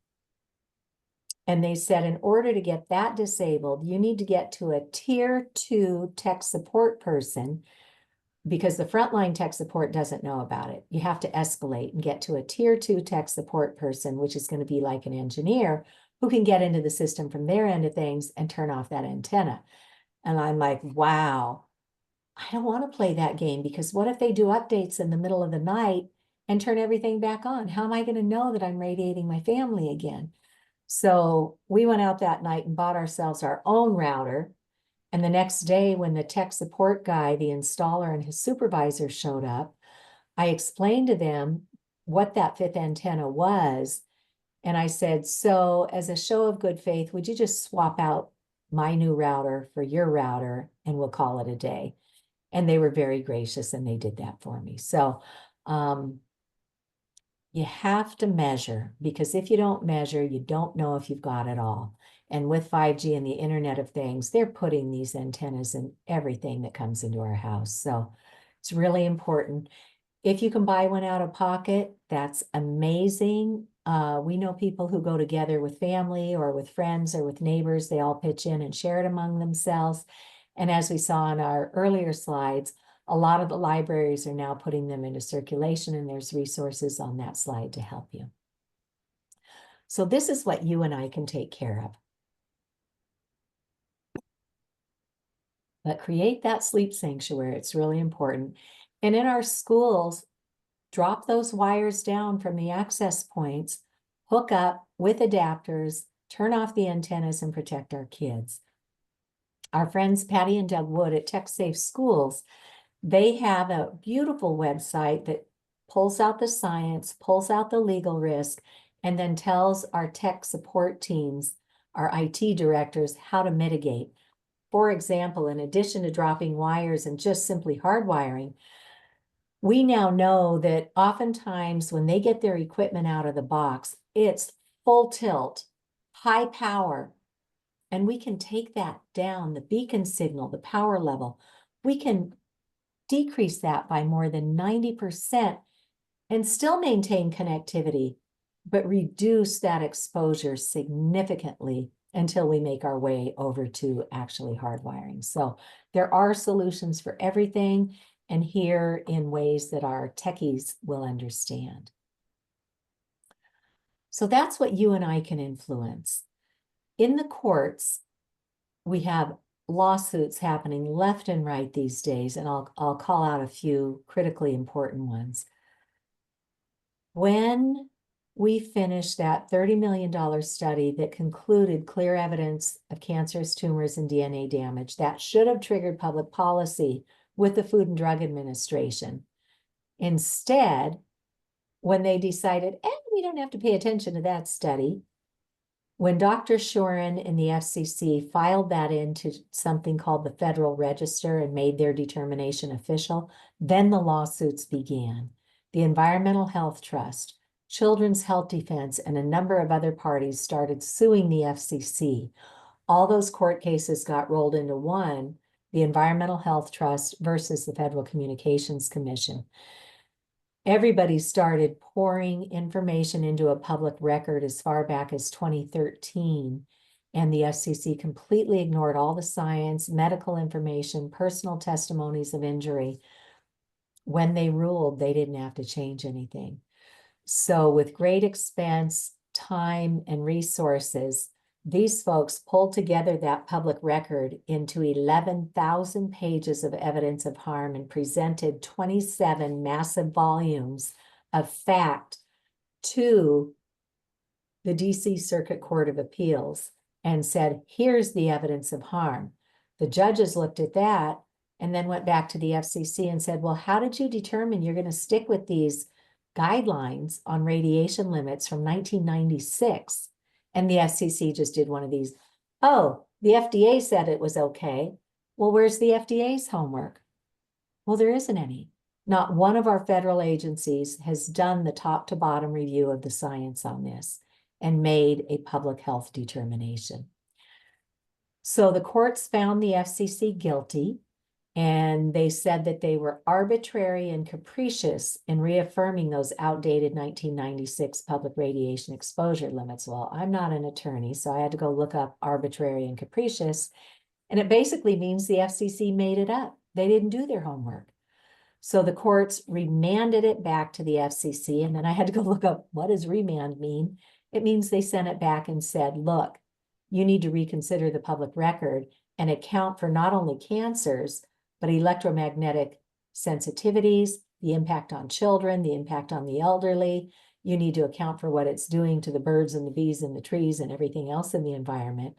Speaker 1: And they said, in order to get that disabled, you need to get to a tier 2 tech support person, because the frontline tech support doesn't know about it. You have to escalate and get to a tier 2 tech support person, which is going to be like an engineer who can get into the system from their end of things and turn off that antenna. And I'm like, wow. I don't want to play that game because what if they do updates in the middle of the night and turn everything back on? How am I going to know that I'm radiating my family again? So we went out that night and bought ourselves our own router. And the next day, when the tech support guy, the installer, and his supervisor showed up, I explained to them what that fifth antenna was. And I said, so as a show of good faith, would you just swap out my new router for your router and we'll call it a day? And they were very gracious and they did that for me. So you have to measure, because if you don't measure, you don't know if you've got it all. And with 5G and the Internet of Things, they're putting these antennas in everything that comes into our house. So it's really important. If you can buy one out of pocket, that's amazing. We know people who go together with family or with friends or with neighbors. They all pitch in and share it among themselves. And as we saw in our earlier slides, a lot of the libraries are now putting them into circulation, and there's resources on that slide to help you. So this is what you and I can take care of. But create that sleep sanctuary. It's really important. And in our schools, drop those wires down from the access points, hook up with adapters, turn off the antennas, and protect our kids. Our friends Patty and Doug Wood at Tech Safe Schools, they have a beautiful website that pulls out the science, pulls out the legal risk, and then tells our tech support teams, our IT directors, how to mitigate. For example, in addition to dropping wires and just simply hardwiring, we now know that oftentimes when they get their equipment out of the box, it's full tilt, high power, and we can take that down, the beacon signal, the power level. We can decrease that by more than 90% and still maintain connectivity, but reduce that exposure significantly until we make our way over to actually hardwiring. So there are solutions for everything, and here in ways that our techies will understand. So that's what you and I can influence. In the courts, we have lawsuits happening left and right these days, and I'll call out a few critically important ones. When we finished that $30 million study that concluded clear evidence of cancerous tumors and DNA damage, that should have triggered public policy with the Food and Drug Administration. Instead, when they decided, we don't have to pay attention to that study, when Dr. Shorin and the FCC filed that into something called the Federal Register and made their determination official, then the lawsuits began. The Environmental Health Trust, Children's Health Defense, and a number of other parties started suing the FCC. All those court cases got rolled into one, the Environmental Health Trust versus the Federal Communications Commission. Everybody started pouring information into a public record as far back as 2013, and the FCC completely ignored all the science, medical information, personal testimonies of injury. When they ruled, they didn't have to change anything. So with great expense, time, and resources, these folks pulled together that public record into 11,000 pages of evidence of harm and presented 27 massive volumes of fact to the DC Circuit Court of Appeals and said, here's the evidence of harm. The judges looked at that and then went back to the FCC and said, well, how did you determine you're going to stick with these guidelines on radiation limits from 1996? And the FCC just did one of these. Oh, the FDA said it was okay. Well, where's the FDA's homework? Well, there isn't any. Not one of our federal agencies has done the top to bottom review of the science on this and made a public health determination. So the courts found the FCC guilty, and they said that they were arbitrary and capricious in reaffirming those outdated 1996 public radiation exposure limits. Well, I'm not an attorney, so I had to go look up arbitrary and capricious. And it basically means the FCC made it up. They didn't do their homework. So the courts remanded it back to the FCC. And then I had to go look up, what does remand mean? It means they sent it back and said, look, you need to reconsider the public record and account for not only cancers, but electromagnetic sensitivities, the impact on children, the impact on the elderly. You need to account for what it's doing to the birds and the bees and the trees and everything else in the environment.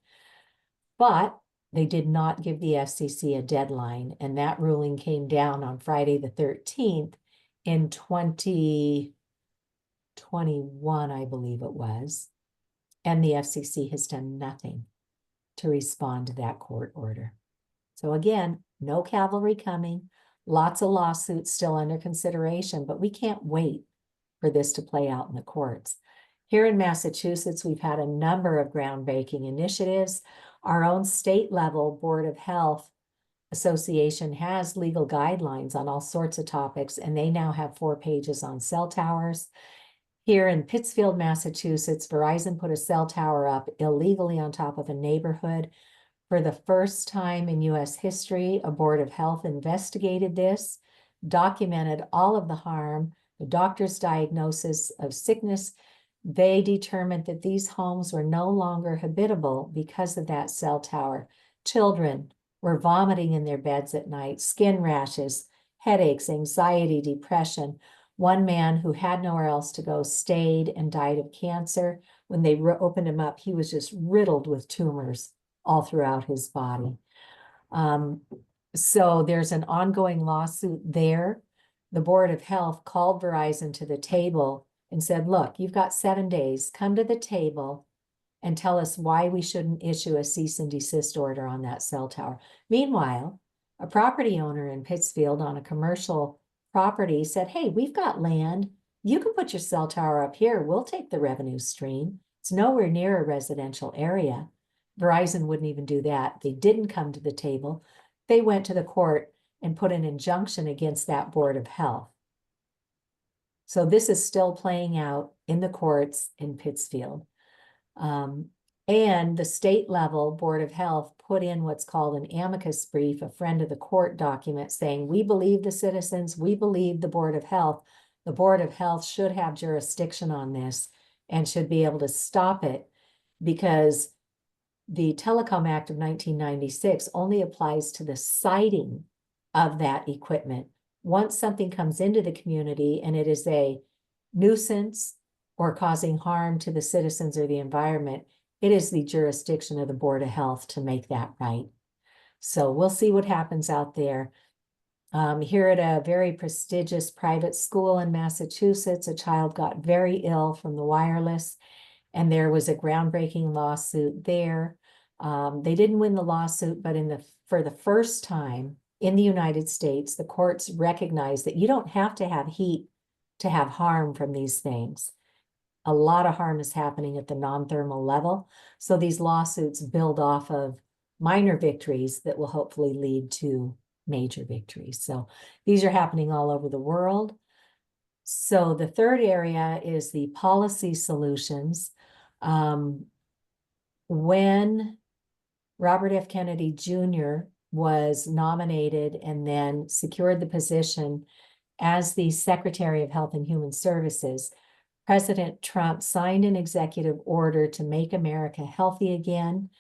Speaker 1: But they did not give the FCC a deadline, and that ruling came down on Friday the 13th in 2021, I believe it was. And the FCC has done nothing to respond to that court order. So again, no cavalry coming, lots of lawsuits still under consideration, but we can't wait for this to play out in the courts. Here in Massachusetts, we've had a number of groundbreaking initiatives. Our own state level Board of Health Association has legal guidelines on all sorts of topics, and they now have 4 pages on cell towers. Here in Pittsfield, Massachusetts, Verizon put a cell tower up illegally on top of a neighborhood. For the first time in US history, a Board of Health investigated this, documented all of the harm, the doctor's diagnosis of sickness. They determined that these homes were no longer habitable because of that cell tower. Children were vomiting in their beds at night, skin rashes, headaches, anxiety, depression. One man who had nowhere else to go stayed and died of cancer. When they opened him up, he was just riddled with tumors all throughout his body. So there's an ongoing lawsuit there. The Board of Health called Verizon to the table and said, look, you've got 7 days, come to the table and tell us why we shouldn't issue a cease and desist order on that cell tower. Meanwhile, a property owner in Pittsfield on a commercial property said, hey, we've got land. You can put your cell tower up here. We'll take the revenue stream. It's nowhere near a residential area. Verizon wouldn't even do that. They didn't come to the table. They went to the court and put an injunction against that Board of Health. So this is still playing out in the courts in Pittsfield. And the state level Board of Health put in what's called an amicus brief, a friend of the court document, saying, we believe the citizens, we believe the Board of Health. The Board of Health should have jurisdiction on this and should be able to stop it, because the Telecom Act of 1996 only applies to the siting of that equipment. Once something comes into the community and it is a nuisance or causing harm to the citizens or the environment, it is the jurisdiction of the Board of Health to make that right. So we'll see what happens out there. Here at a very prestigious private school in Massachusetts, a child got very ill from the wireless, and there was a groundbreaking lawsuit there. They didn't win the lawsuit, but for the first time in the United States, the courts recognize that you don't have to have heat to have harm from these things. A lot of harm is happening at the non-thermal level. So these lawsuits build off of minor victories that will hopefully lead to major victories. So these are happening all over the world. So the third area is the policy solutions. When Robert F. Kennedy Jr. was nominated and then secured the position as the Secretary of Health and Human Services, President Trump signed an executive order to make America healthy again,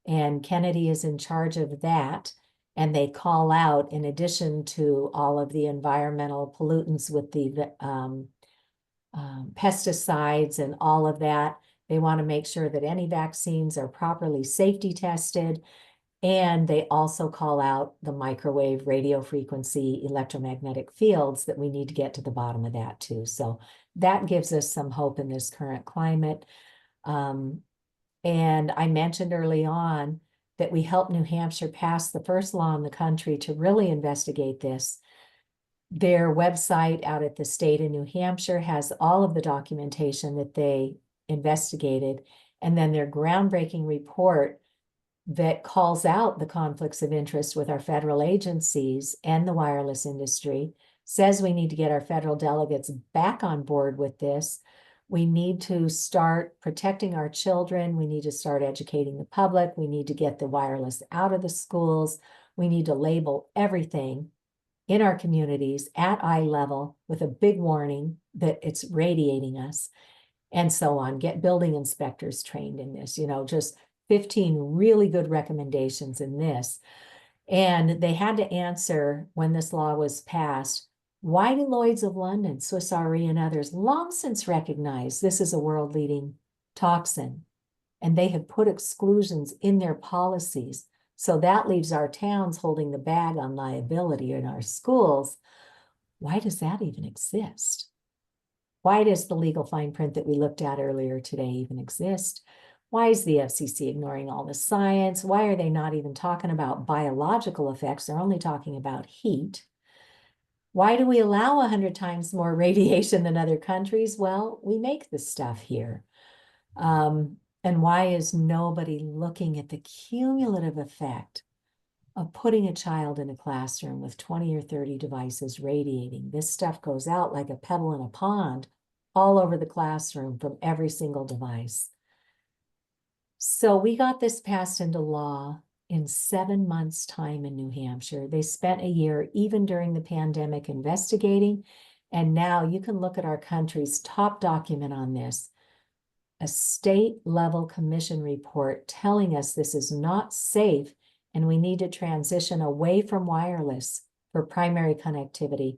Speaker 1: and Kennedy is in charge of that. And they call out, in addition to all of the environmental pollutants with the pesticides and all of that, they want to make sure that any vaccines are properly safety tested. And they also call out the microwave, radio frequency, electromagnetic fields, that we need to get to the bottom of that too. So that gives us some hope in this current climate. And I mentioned early on that we helped New Hampshire pass the first law in the country to really investigate this. Their website out at the state of New Hampshire has all of the documentation that they investigated, and then their groundbreaking report that calls out the conflicts of interest with our federal agencies and the wireless industry says we need to get our federal delegates back on board with this. We need to start protecting our children. We need to start educating the public. We need to get the wireless out of the schools. We need to label everything in our communities at eye level with a big warning that it's radiating us, and so on. Get building inspectors trained in this, just 15 really good recommendations in this. And they had to answer when this law was passed, why do Lloyd's of London, Swiss Re, and others long since recognized this is a world-leading toxin? And they have put exclusions in their policies. So that leaves our towns holding the bag on liability in our schools. Why does that even exist? Why does the legal fine print that we looked at earlier today even exist? Why is the FCC ignoring all the science? Why are they not even talking about biological effects? They're only talking about heat. Why do we allow 100 times more radiation than other countries? Well, we make this stuff here. And why is nobody looking at the cumulative effect of putting a child in a classroom with 20 or 30 devices radiating? This stuff goes out like a pebble in a pond all over the classroom from every single device. So we got this passed into law in 7 months' time in New Hampshire. They spent a year, even during the pandemic, investigating. And now you can look at our country's top document on this, a state-level commission report telling us this is not safe and we need to transition away from wireless for primary connectivity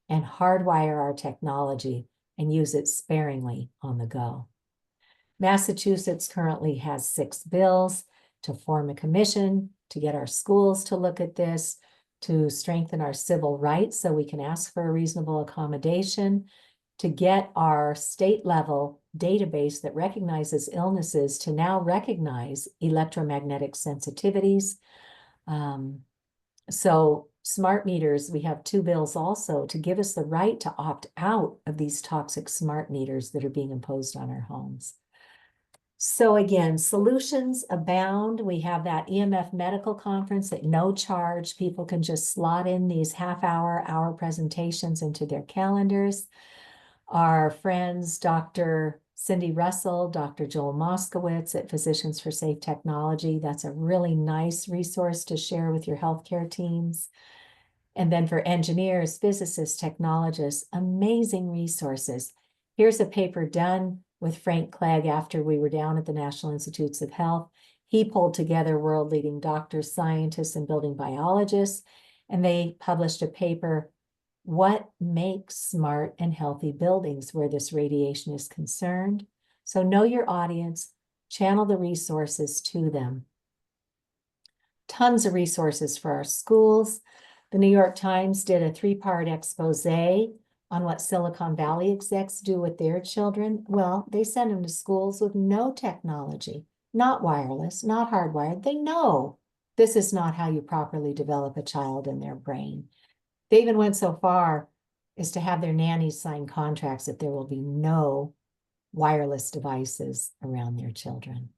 Speaker 1: and hardwire our technology and use it sparingly on the go. Massachusetts currently has 6 bills to form a commission, to get our schools to look at this, to strengthen our civil rights so we can ask for a reasonable accommodation, to get our state level database that recognizes illnesses to now recognize electromagnetic sensitivities. So smart meters, we have 2 bills also to give us the right to opt out of these toxic smart meters that are being imposed on our homes. So again, solutions abound. We have that EMF medical conference at no charge. People can just slot in these hour presentations into their calendars. Our friends, Dr. Cindy Russell, Dr. Joel Moskowitz at Physicians for Safe Technology. That's a really nice resource to share with your healthcare teams. And then for engineers, physicists, technologists, amazing resources. Here's a paper done with Frank Clegg after we were down at the National Institutes of Health. He pulled together world-leading doctors, scientists, and building biologists, and they published a paper, What Makes Smart and Healthy Buildings, where this radiation is concerned. So know your audience, channel the resources to them. Tons of resources for our schools. The New York Times did a 3-part expose on what Silicon Valley execs do with their children. Well, they send them to schools with no technology, not wireless, not hardwired. They know this is not how you properly develop a child in their brain. They even went so far as to have their nannies sign contracts that there will be no wireless devices around their children.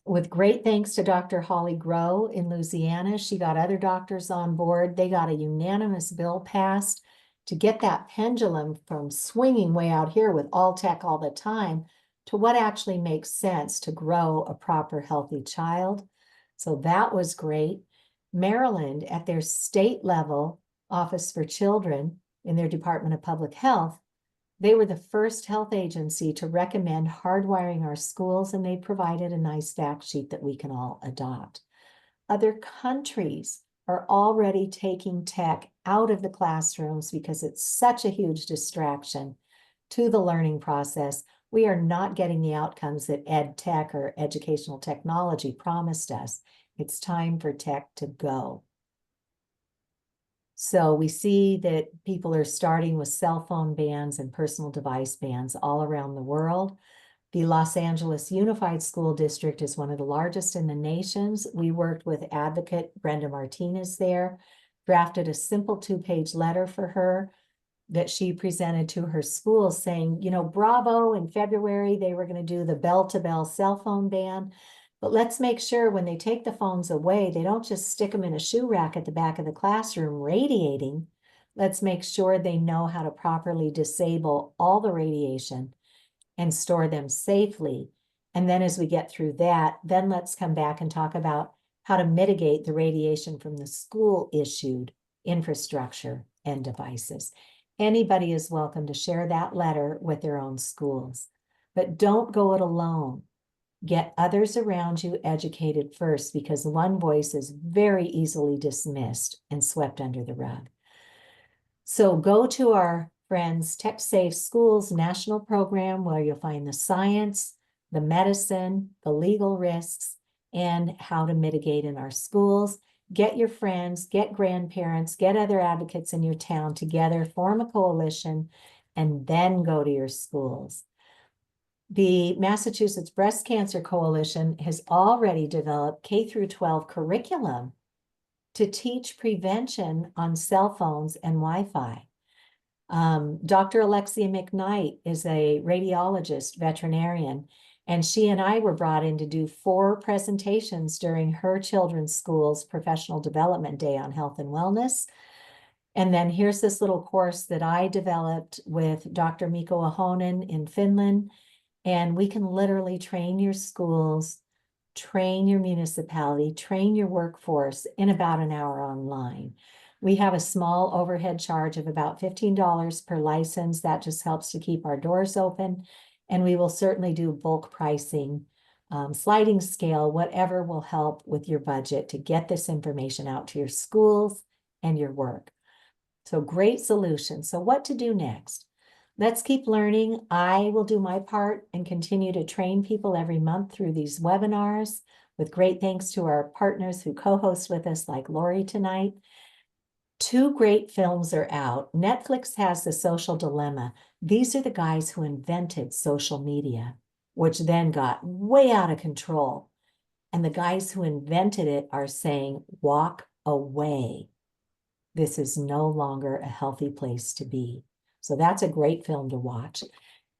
Speaker 1: With great thanks to Dr. Holly Grow in Louisiana, she got other doctors on board. They got a unanimous bill passed to get that pendulum from swinging way out here with all tech all the time to what actually makes sense to grow a proper, healthy child. So that was great. Maryland, at their state level Office for Children in their Department of Public Health, they were the first health agency to recommend hardwiring our schools, and they provided a nice fact sheet that we can all adopt. Other countries are already taking tech out of the classrooms because it's such a huge distraction to the learning process. We are not getting the outcomes that ed tech or educational technology promised us. It's time for tech to go. So we see that people are starting with cell phone bans and personal device bans all around the world. The Los Angeles Unified School District is one of the largest in the nations. We worked with advocate Brenda Martinez there, drafted a simple 2-page letter for her that she presented to her school saying, you know, bravo, in February, they were going to do the bell-to-bell cell phone ban. But let's make sure when they take the phones away, they don't just stick them in a shoe rack at the back of the classroom radiating. Let's make sure they know how to properly disable all the radiation and store them safely. And then as we get through that, then let's come back and talk about how to mitigate the radiation from the school-issued infrastructure and devices. Anybody is welcome to share that letter with their own schools, but don't go it alone. Get others around you educated first, because one voice is very easily dismissed and swept under the rug. So go to our friends Tech Safe Schools national program, where you'll find the science, the medicine, the legal risks, and how to mitigate in our schools. Get your friends, get grandparents, get other advocates in your town together, form a coalition, and then go to your schools. The Massachusetts Breast Cancer Coalition has already developed K through 12 curriculum to teach prevention on cell phones and Wi-Fi. Dr. Alexia McKnight is a radiologist, veterinarian, and she and I were brought in to do 4 presentations during her children's school's professional development day on health and wellness. And then here's this little course that I developed with Dr. Mikko Ahonen in Finland. And we can literally train your schools, train your municipality, train your workforce in about an hour online. We have a small overhead charge of about $15 per license. That just helps to keep our doors open. And we will certainly do bulk pricing, sliding scale, whatever will help with your budget to get this information out to your schools and your work. So great solution. So what to do next? Let's keep learning. I will do my part and continue to train people every month through these webinars, with great thanks to our partners who co-host with us, like Laurie tonight. 2 great films are out. Netflix has The Social Dilemma. These are the guys who invented social media, which then got way out of control. And the guys who invented it are saying, walk away. This is no longer a healthy place to be. So that's a great film to watch.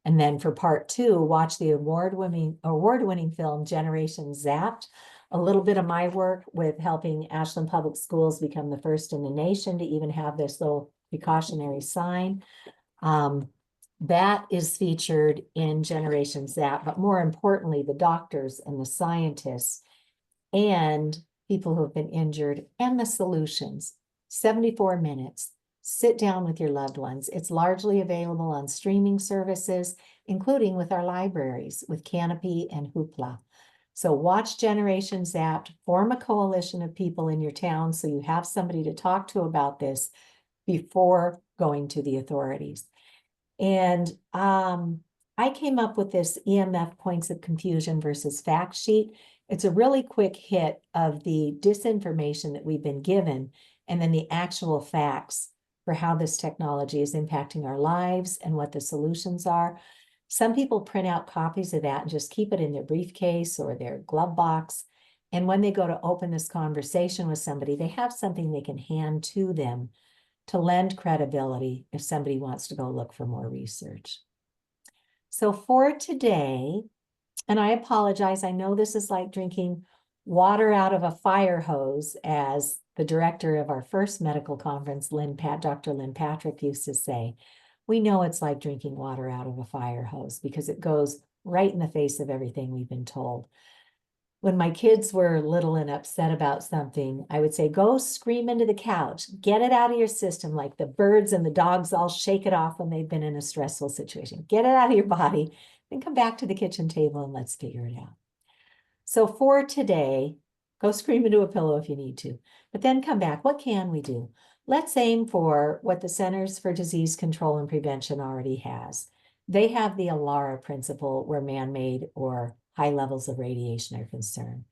Speaker 1: And then for part 2, watch the award-winning film Generation Zapped. A little bit of my work with helping Ashland Public Schools become the first in the nation to even have this little precautionary sign. That is featured in Generation Zapped, but more importantly, the doctors and the scientists and people who have been injured and the solutions. 74 minutes. Sit down with your loved ones. It's largely available on streaming services, including with our libraries, with Canopy and Hoopla. So watch Generation Zapped, form a coalition of people in your town so you have somebody to talk to about this before going to the authorities. And I came up with this EMF points of confusion versus fact sheet. It's a really quick hit of the disinformation that we've been given, and then the actual facts for how this technology is impacting our lives and what the solutions are. Some people print out copies of that and just keep it in their briefcase or their glove box. And when they go to open this conversation with somebody, they have something they can hand to them to lend credibility if somebody wants to go look for more research. So for today, and I apologize, I know this is like drinking water out of a fire hose, as the director of our first medical conference, Dr. Lynn Patrick, used to say. We know it's like drinking water out of a fire hose because it goes right in the face of everything we've been told. When my kids were little and upset about something, I would say, go scream into the couch, get it out of your system, like the birds and the dogs all shake it off when they've been in a stressful situation. Get it out of your body, then come back to the kitchen table and let's figure it out. So for today, go scream into a pillow if you need to, but then come back. What can we do? Let's aim for what the Centers for Disease Control and Prevention already has. They have the ALARA principle, where man-made or high levels of radiation are concerned.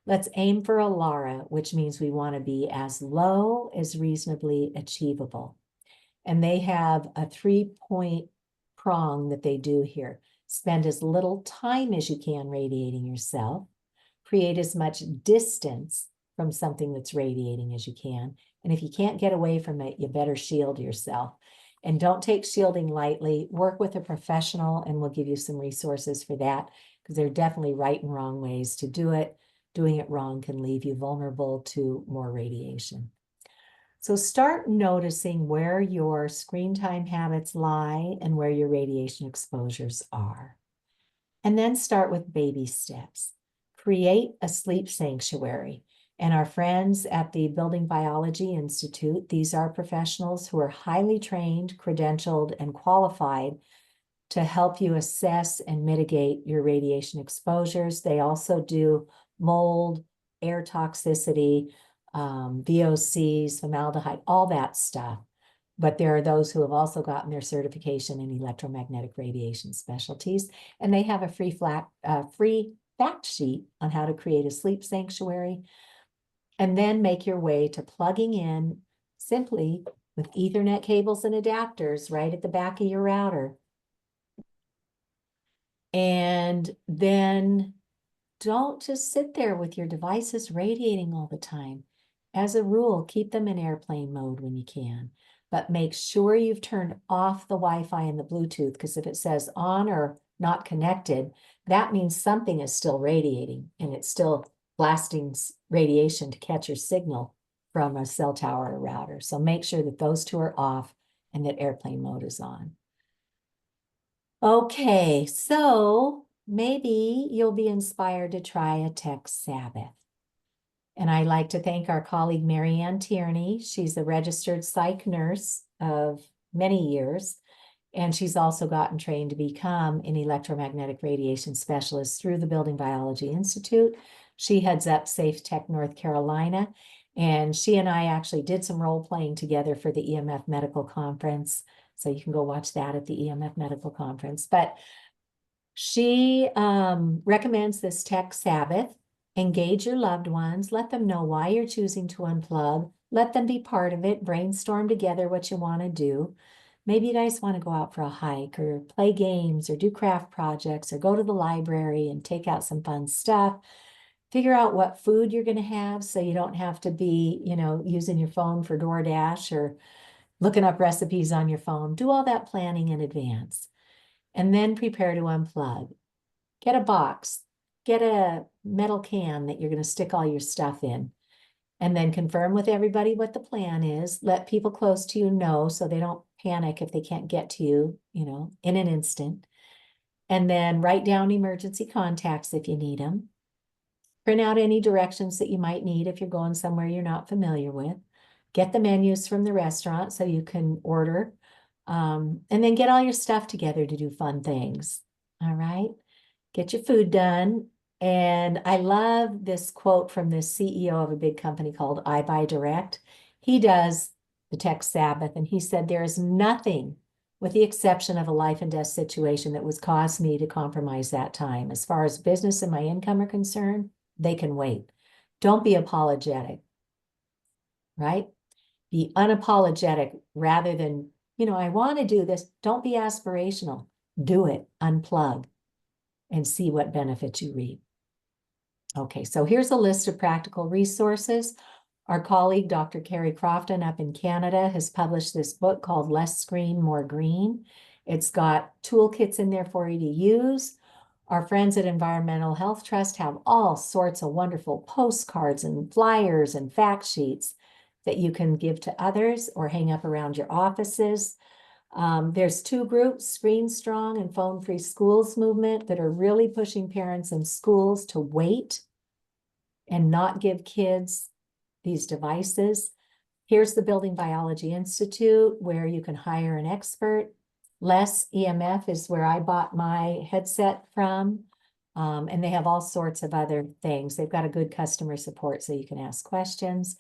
Speaker 1: Let's aim for ALARA, which means we want to be as low as reasonably achievable. And they have a 3-point prong that they do here. Spend as little time as you can radiating yourself. Create as much distance from something that's radiating as you can. And if you can't get away from it, you better shield yourself. And don't take shielding lightly. Work with a professional, and we'll give you some resources for that, because there are definitely right and wrong ways to do it. Doing it wrong can leave you vulnerable to more radiation. So start noticing where your screen time habits lie and where your radiation exposures are. And then start with baby steps. Create a sleep sanctuary. And our friends at the Building Biology Institute, these are professionals who are highly trained, credentialed, and qualified to help you assess and mitigate your radiation exposures. They also do mold, air toxicity, VOCs, formaldehyde, all that stuff. But there are those who have also gotten their certification in electromagnetic radiation specialties, and they have a free fact sheet on how to create a sleep sanctuary. And then make your way to plugging in simply with Ethernet cables and adapters right at the back of your router. And then don't just sit there with your devices radiating all the time. As a rule, keep them in airplane mode when you can, but make sure you've turned off the Wi-Fi and the Bluetooth, because if it says on or not connected, that means something is still radiating and it's still blasting radiation to catch your signal from a cell tower or router. So make sure that those two are off and that airplane mode is on. Okay, so maybe you'll be inspired to try a tech Sabbath. And I'd like to thank our colleague, Marianne Tierney. She's a registered psych nurse of many years, and she's also gotten trained to become an electromagnetic radiation specialist through the Building Biology Institute. She heads up Safe Tech North Carolina, and she and I actually did some role playing together for the EMF Medical Conference. So you can go watch that at the EMF Medical Conference. But she recommends this tech Sabbath. Engage your loved ones. Let them know why you're choosing to unplug. Let them be part of it. Brainstorm together what you want to do. Maybe you guys want to go out for a hike or play games or do craft projects or go to the library and take out some fun stuff. Figure out what food you're going to have so you don't have to be, using your phone for DoorDash or looking up recipes on your phone. Do all that planning in advance. And then prepare to unplug. Get a box. Get a metal can that you're going to stick all your stuff in. And then confirm with everybody what the plan is. Let people close to you know so they don't panic if they can't get to you, in an instant. And then write down emergency contacts if you need them. Print out any directions that you might need if you're going somewhere you're not familiar with. Get the menus from the restaurant so you can order. And then get all your stuff together to do fun things. All right. Get your food done. And I love this quote from the CEO of a big company called I Buy Direct. He does the tech Sabbath, and he said, there is nothing, with the exception of a life and death situation, that would cause me to compromise that time. As far as business and my income are concerned, they can wait. Don't be apologetic, right? Be unapologetic rather than, I want to do this. Don't be aspirational. Do it. Unplug and see what benefits you reap. Okay, so here's a list of practical resources. Our colleague, Dr. Carrie Crofton up in Canada, has published this book called Less Screen, More Green. It's got toolkits in there for you to use. Our friends at Environmental Health Trust have all sorts of wonderful postcards and flyers and fact sheets that you can give to others or hang up around your offices. There's two groups, Screen Strong and Phone Free Schools movement, that are really pushing parents and schools to wait and not give kids these devices. Here's the Building Biology Institute, where you can hire an expert. Less EMF is where I bought my headset from. And they have all sorts of other things. They've got a good customer support so you can ask questions.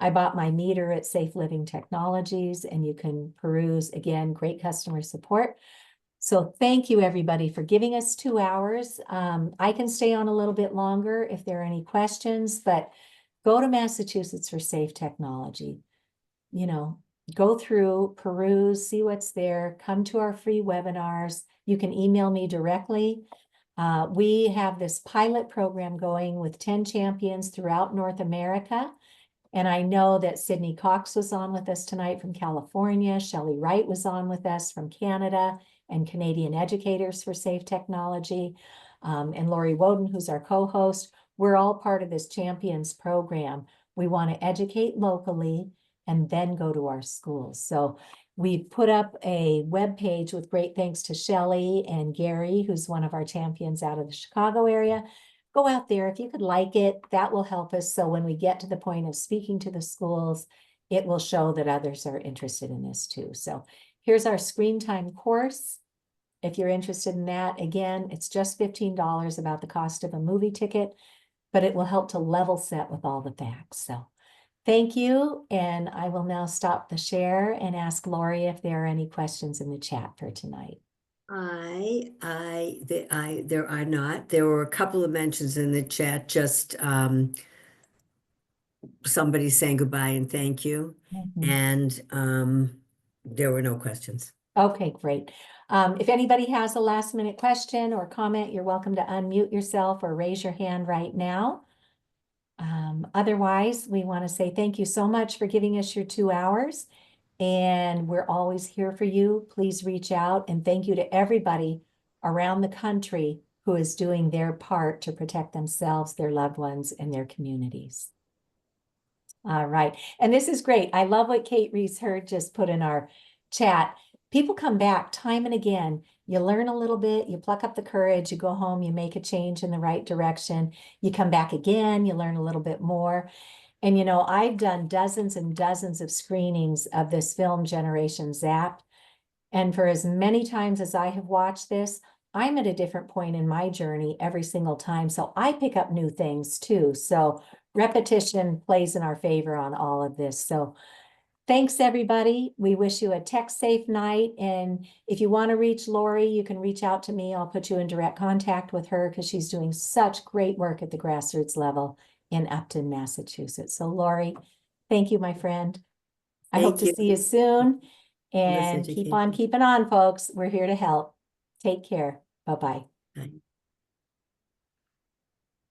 Speaker 1: I bought my meter at Safe Living Technologies, and you can peruse, again, great customer support. So thank you, everybody, for giving us 2 hours. I can stay on a little bit longer if there are any questions, but go to Massachusetts for Safe Technology. Go through, peruse, see what's there, come to our free webinars. You can email me directly. We have this pilot program going with 10 champions throughout North America. And I know that Sydney Cox was on with us tonight from California. Shelley Wright was on with us from Canada, and Canadian Educators for Safe Technology. And Laurie Wodin, who's our co-host. We're all part of this Champions program. We want to educate locally and then go to our schools. So we put up a web page with great thanks to Shelley and Gary, who's one of our champions out of the Chicago area. Go out there. If you could like it, that will help us. So when we get to the point of speaking to the schools, it will show that others are interested in this too. So here's our screen time course. if you're interested in that. Again, it's just $15, about the cost of a movie ticket, but it will help to level set with all the facts. So thank you. And I will now stop the share and ask Laurie if there are any questions in the chat for tonight.
Speaker 2: There are not. There were a couple of mentions in the chat, just somebody saying goodbye and thank you.
Speaker 1: Mhm.
Speaker 2: And there were no questions.
Speaker 1: Okay, great. If anybody has a last minute question or comment, you're welcome to unmute yourself or raise your hand right now. Otherwise, we want to say thank you so much for giving us your 2 hours. And we're always here for you. Please reach out, and thank you to everybody around the country who is doing their part to protect themselves, their loved ones, and their communities. All right. And this is great. I love what Kate Rees-Hurd just put in our chat. People come back time and again. You learn a little bit, you pluck up the courage, you go home, you make a change in the right direction. You come back again, you learn a little bit more. And you know, I've done dozens and dozens of screenings of this film, Generation Zapped. And for as many times as I have watched this, I'm at a different point in my journey every single time. So I pick up new things too. So repetition plays in our favor on all of this. So thanks, everybody. We wish you a tech-safe night. And if you want to reach Laurie, you can reach out to me. I'll put you in direct contact with her because she's doing such great work at the grassroots level in Upton, Massachusetts. So Laurie, thank you, my friend. I hope
Speaker 2: Thank
Speaker 1: to
Speaker 2: you
Speaker 1: see you soon.
Speaker 2: for this
Speaker 1: And keep on
Speaker 2: education.
Speaker 1: keeping on, folks. We're here to help. Take care. Bye-bye.
Speaker 2: Bye.